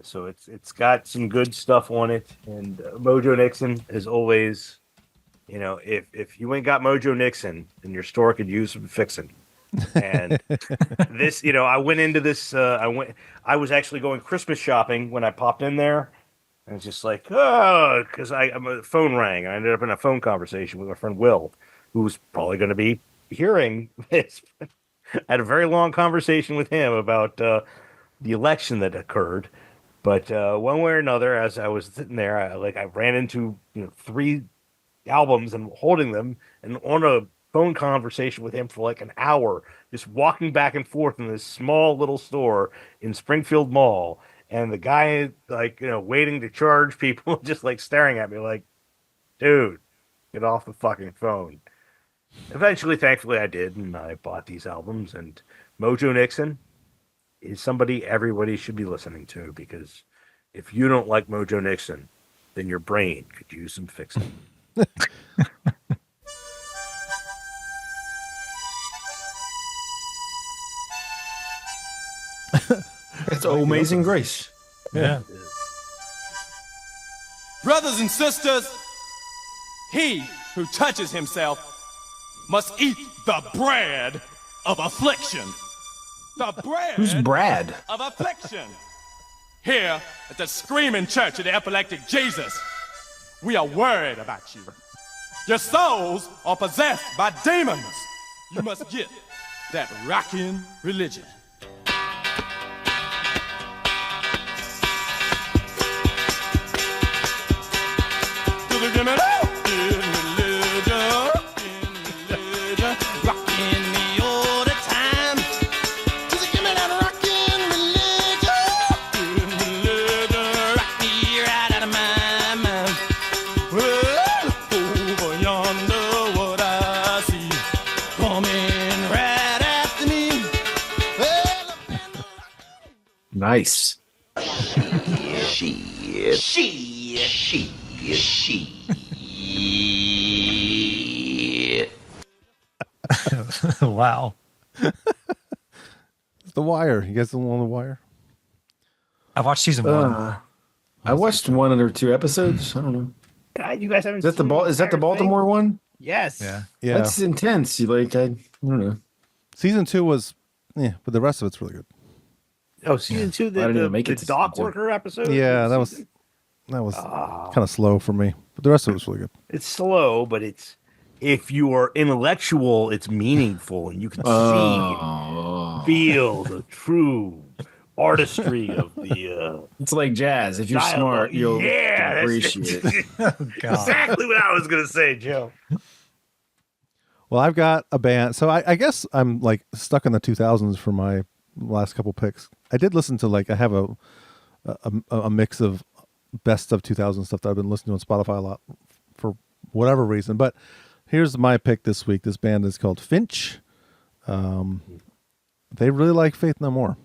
So it's got some good stuff on it. And Mojo Nixon is always, if you ain't got Mojo Nixon, then your store could use some fixing. And this, I went into this. I was actually going Christmas shopping when I popped in there, and it's just like, because my phone rang. I ended up in a phone conversation with my friend Will, who's probably going to be hearing this. I had a very long conversation with him about the election that occurred, but one way or another, as I was sitting there, I ran into 3 albums and holding them, and on a phone conversation with him for like an hour, just walking back and forth in this small little store in Springfield Mall, and the guy waiting to charge people, just like staring at me like, dude, get off the fucking phone. Eventually, thankfully, I did, and I bought these albums. And Mojo Nixon is somebody everybody should be listening to, because if you don't like Mojo Nixon, then your brain could use some fixing. It's Amazing Grace. Yeah. Brothers and sisters, he who touches himself must eat the bread of affliction. The bread Who's Brad? of affliction. Here at the Screaming Church of the Epileptic Jesus, we are worried about you. Your souls are possessed by demons. You must get that rockin' religion. Give me that religion, rockin' me all the time. Just give me that rockin' religion, rock me right out of my mind. Well, over yonder, what I see coming right after me. Well, Nice. Wow. It's The Wire. You guys don't know The Wire? I've watched season 1. I watched 1 or 2 episodes. I don't know. God, you guys haven't. Is that the Baltimore one? Yes. Yeah. Yeah. That's intense. I don't know. Season 2 was, but the rest of it's really good. Oh, season 2, I didn't even make the it to dock season 2. worker episode. Yeah, that was kind of slow for me, but the rest of it was really good. It's slow, but it's, if you are intellectual, it's meaningful, and you can feel the true artistry of the. It's like jazz. If you're dialogue. smart, you'll that's appreciate it. God. exactly what I was gonna say, Joe. Well, I've got a band, so I guess I'm like stuck in the 2000s for my last couple picks. I did listen to I have a mix of best of 2000 stuff that I've been listening to on Spotify a lot for whatever reason. But here's my pick this week. This band is called Finch. They really like Faith No More.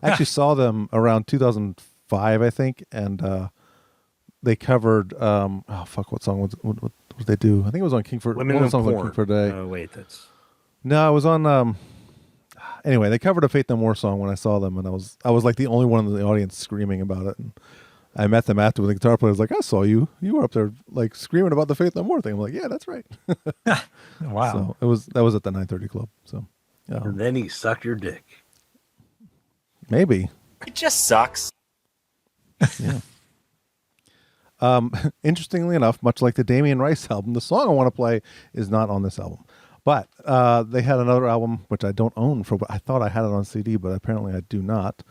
I actually saw them around 2005, I think, and they covered what song what did they do? I think it was on King for Women one in of the songs on Porn. King for a Day. Oh wait, that's No, it was on. Anyway, they covered a Faith No More song when I saw them, and I was like the only one in the audience screaming about it. And I met them after with the guitar player. I was like, I saw you. You were up there like screaming about the Faith No More thing. I'm like, yeah, that's right. Wow. So that was at the 930 Club. So and then he sucked your dick. maybe. It just sucks. Interestingly enough, much like the Damien Rice album, the song I want to play is not on this album. But they had another album, which I don't own. I thought I had it on CD, but apparently I do not.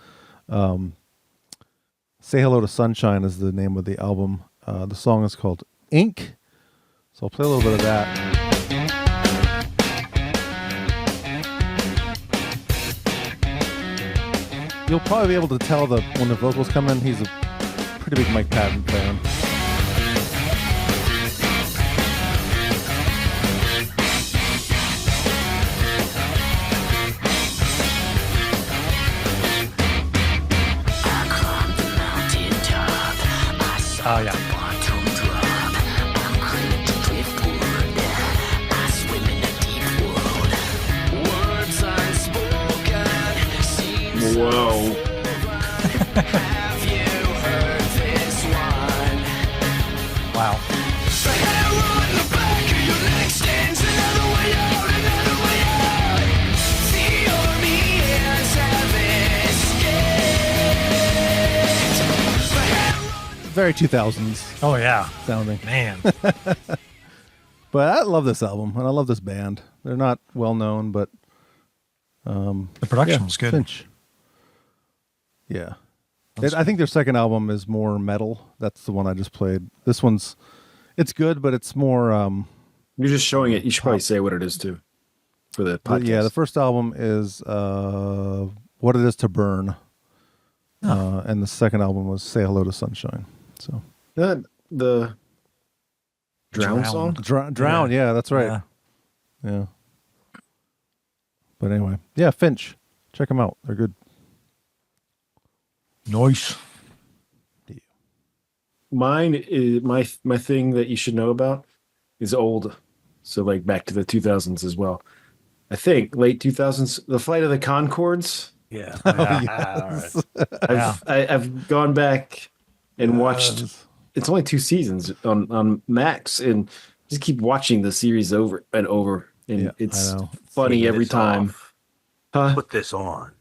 Say Hello to Sunshine is the name of the album. The song is called Ink. So I'll play a little bit of that. You'll probably be able to tell when the vocals come in, he's a pretty big Mike Patton fan. Oh, yeah. Whoa. Wow. Very 2000s Oh, yeah. sounding. Man. But I love this album, and I love this band. They're not well known, but The production was good. Finch. Yeah. I think their second album is more metal. That's the one I just played. This one's, it's good, but it's more... You're just showing it. You should probably say what it is, too, for the podcast. Yeah, the first album is What It Is to Burn. And the second album was Say Hello to Sunshine. So the Drown song? Drown, yeah, that's right. Yeah. But anyway, yeah, Finch. Check them out. They're good. Nice. Mine is my thing that you should know about is old. So like back to the 2000s as well. I think late 2000s, The Flight of the Conchords. Yeah. I've gone back and watched. It's only 2 seasons on Max, and just keep watching the series over and over, and it's funny every time. Put this on.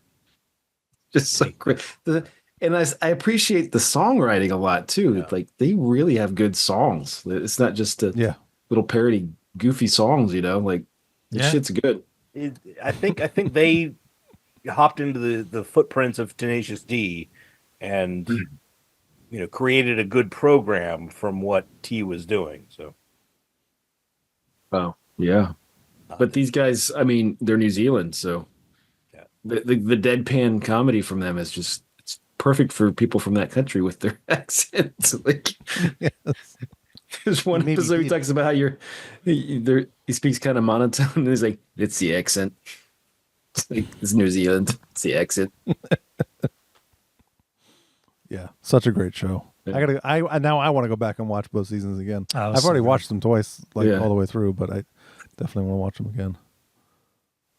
Just so great. And I appreciate the songwriting a lot too. Yeah. Like they really have good songs. It's not just little parody, goofy songs. Like this shit's good. I think they hopped into the footprints of Tenacious D and created a good program from what T was doing. So oh yeah, but these guys, I mean, they're New Zealand, so the deadpan comedy from them is just it's perfect for people from that country with their accents. Like there's one episode he talks about how he speaks kind of monotone, and he's like, it's the accent. It's like, it's New Zealand. It's the accent. Yeah, such a great show. Yeah. Now I want to go back and watch both seasons again. Oh, I've already watched them twice, all the way through, but I definitely want to watch them again.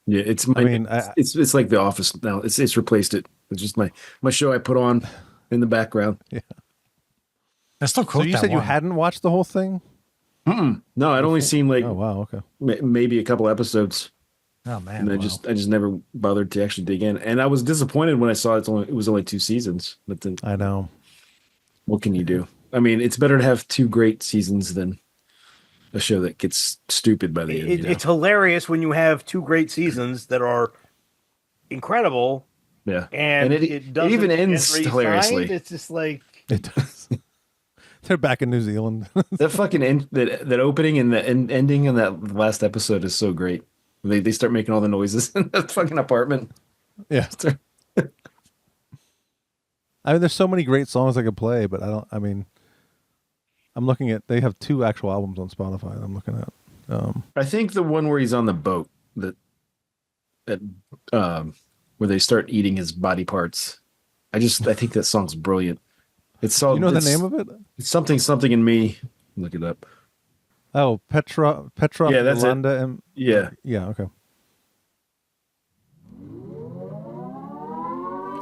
Yeah, it's like The Office now. It's replaced it. It's just my show I put on in the background. Yeah. I still quote So you that said you one. hadn't watched the whole thing? No, I'd only seen like oh wow, okay, maybe a couple episodes. Oh man. And I just never bothered to actually dig in. And I was disappointed when I saw it was only 2 seasons. But then I know. What can you do? I mean, it's better to have 2 great seasons than a show that gets stupid by the end. It's hilarious when you have 2 great seasons that are incredible. Yeah, and it even ends hilariously. It's just like it does. They're back in New Zealand. That fucking that opening and the ending in that last episode is so great. They start making all the noises in that fucking apartment. Yeah. I mean, there's so many great songs I could play, but I'm looking at, they have 2 actual albums on Spotify I'm looking at. I think the one where he's on the boat that where they start eating his body parts. I think that song's brilliant. It's so, you know the name of it? It's something in me. Look it up. Oh, Petra, yeah, that's Yolanda, it. and Yeah, okay.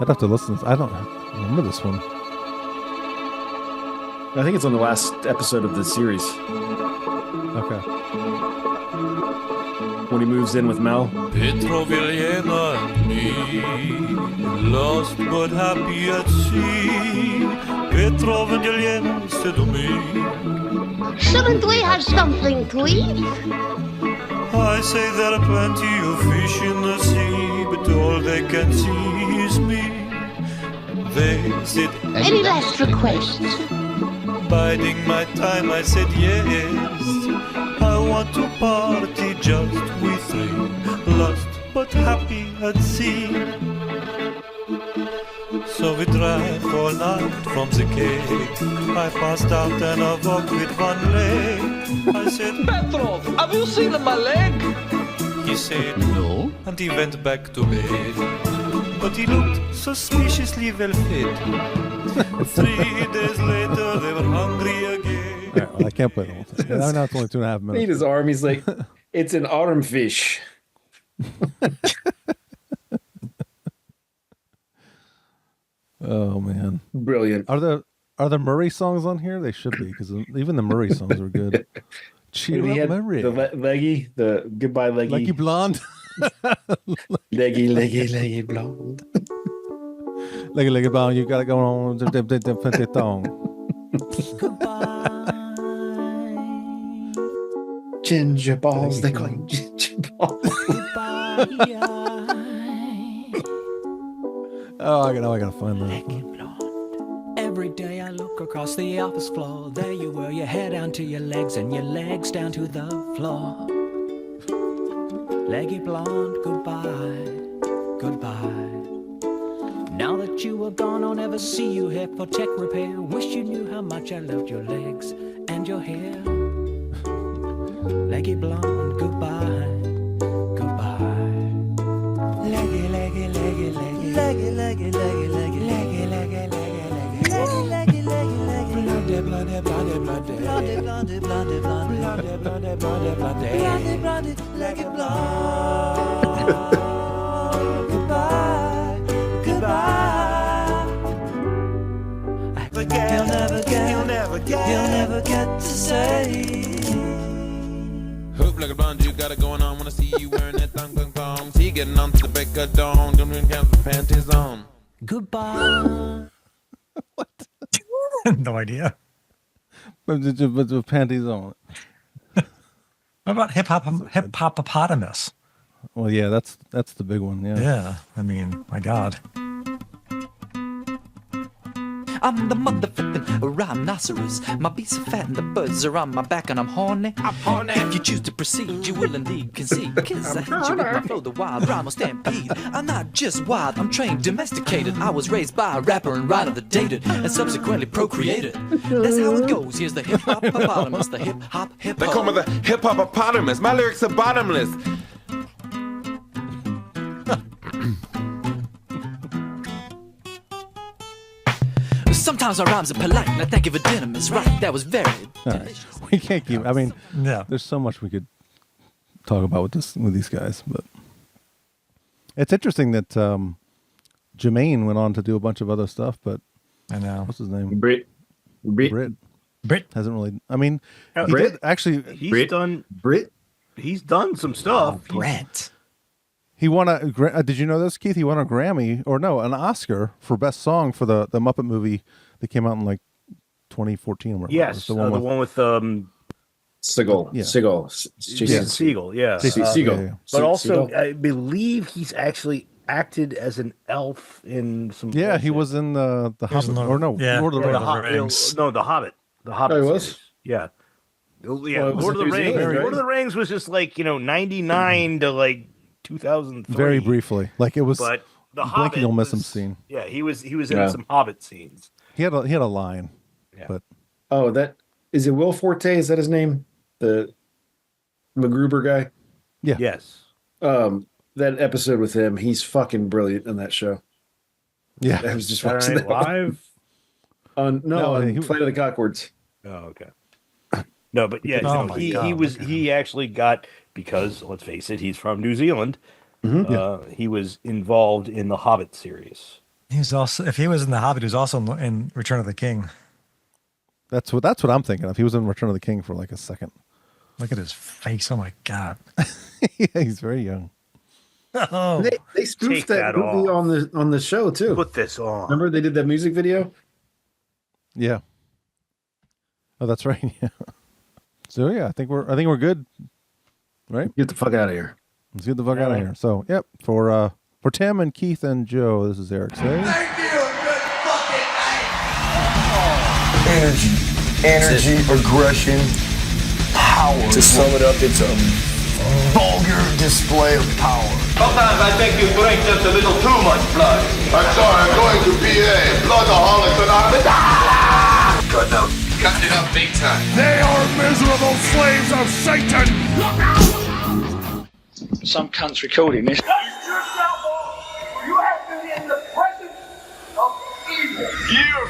I'd have to listen. I don't remember this one. I think it's on the last episode of the series Okay. when he moves in with Mel. Petroviljena ny lost but happy at sea. Petrov and Yelena said to me, Shouldn't we have something to eat? I say there are plenty of fish in the sea, but all they can see is me. They said, Any last requests? biding my time, I said yes. I want to party just we three, lost but happy at sea. So we drank all night from the cake. I passed out and I walked with one leg. I said, Petrov, have you seen my leg? he said, no, and he went back to bed. But he looked suspiciously well fed. 3 days later, they were hungry again. All right, well, I can't play the whole thing. I know it's only 2.5 minutes. Made his arm. He's like, it's an autumn fish. Oh man, Brilliant. are there Murray songs on here? They should be, because even the Murray songs are good. Cheer We up, had Murray. the leggy, the goodbye leggy, Lucky Blonde. leggy blonde. Leggy Blonde, you got it going on. Ginger balls, they call him ginger balls. Oh, I gotta find that. Every day I look across the office floor. There you were, your hair down to your legs and your legs down to the floor. Leggy blonde, goodbye, goodbye. Now that you are gone, I'll never see you here for tech repair. Wish you knew how much I loved your legs and your hair. Leggy blonde, goodbye, goodbye. Leggy, leggy, leggy, leggy, leggy, leggy, leggy, leggy, leggy, leggy, leggy, leggy, leggy, leggy, leggy. Blonde, blonde, blonde, blonde, blonde, blonde, blonde, blonde, blonde, blonde, blonde, blonde, leggy blonde. Goodbye, goodbye. He'll never get to say. Hoop like a blonde, you got it going on. Wanna see you wearing that thong thong thong. See you getting on to the break of dawn. Don't even have the panties on. Goodbye. No idea. With the panties on. What about hippopotamus? Well, yeah, that's the big one. Yeah. Yeah, I mean, my God. I'm the motherfucking rhinoceros. My beats are fat and the birds are on my back and I'm horny. If you choose to proceed, you will indeed concede. Cause I hit you with my flow, the wild rhyme will stampede. I'm not just wild, I'm trained, domesticated. I was raised by a rapper and rhino that dated and subsequently procreated. That's how it goes. Here's the hip-hop-opotamus, the hip-hop-hip-hop. They call me the hip-hop-opotamus. My lyrics are bottomless. Sometimes our rhymes are polite, and I think if a denim is right, that was very delicious. Right. We can't keep. I mean, Yeah. there's so much we could talk about with these guys, but it's interesting that Jermaine went on to do a bunch of other stuff. But I know. what's his name? Brit. Brit hasn't really. I mean, he Brit? did actually. He's done some stuff. Brent. He won a. Did you know this, Keith? He won a Grammy, or no, an Oscar for best song for the Muppet movie that came out in like 2014 or whatever. Yes, the one with Seagal. Yeah. Seagal. Jason Segel. Yeah, Jason Segel. yeah. But also, Segel. I believe he's actually acted as an elf in some. Yeah, he was in the Hobbit, or no, yeah, Lord of the Lord Rings. of the Rings. No, the Hobbit. The Hobbit. Oh, he was? series. Yeah. Yeah, Well, it was Lord of the New Rings. Zealand, right? Lord of the Rings was just like 99 to like 2003. Very briefly, like it was. But the blink Hobbit and you'll miss was- him scene. Yeah, he was in Yeah. some Hobbit scenes. He had a line, Yeah. but Oh, that is it. Will Forte, is that his name? The MacGruber guy. yeah, Yes. That episode with him, he's fucking brilliant in that show. yeah. I was just Saturday watching Night that Live. on No, on he- Flight of the Cockwards. Oh, okay. No, but yeah, Oh no, my he God. he actually got, because let's face it, he's from New Zealand. He was involved in the Hobbit series. He's also, if he was in The Hobbit, he was also in Return of the King. That's what I'm thinking of. He was in Return of the King for like a second. Look at his face. Oh my God. Yeah, he's very young. Oh, They spoofed Take that that movie off. on the show too. Put this on. Remember they did that music video? Yeah. Oh, that's right. Yeah. So yeah, I think we're good. Right? Get the fuck out of here. Let's get the fuck out of here. So, yep, for Tim and Keith and Joe, this is Eric saying. Thank you. Good fucking night. Energy, aggression, power. To sum it up, it's a vulgar display of power. Sometimes I think you drink just a little too much blood. I'm sorry, I'm going to PA. Bloodaholics Anonymous. Cut out. Cut it up big time. They are miserable slaves of Satan. Some cunt's recording this. You have to be in the presence of evil. You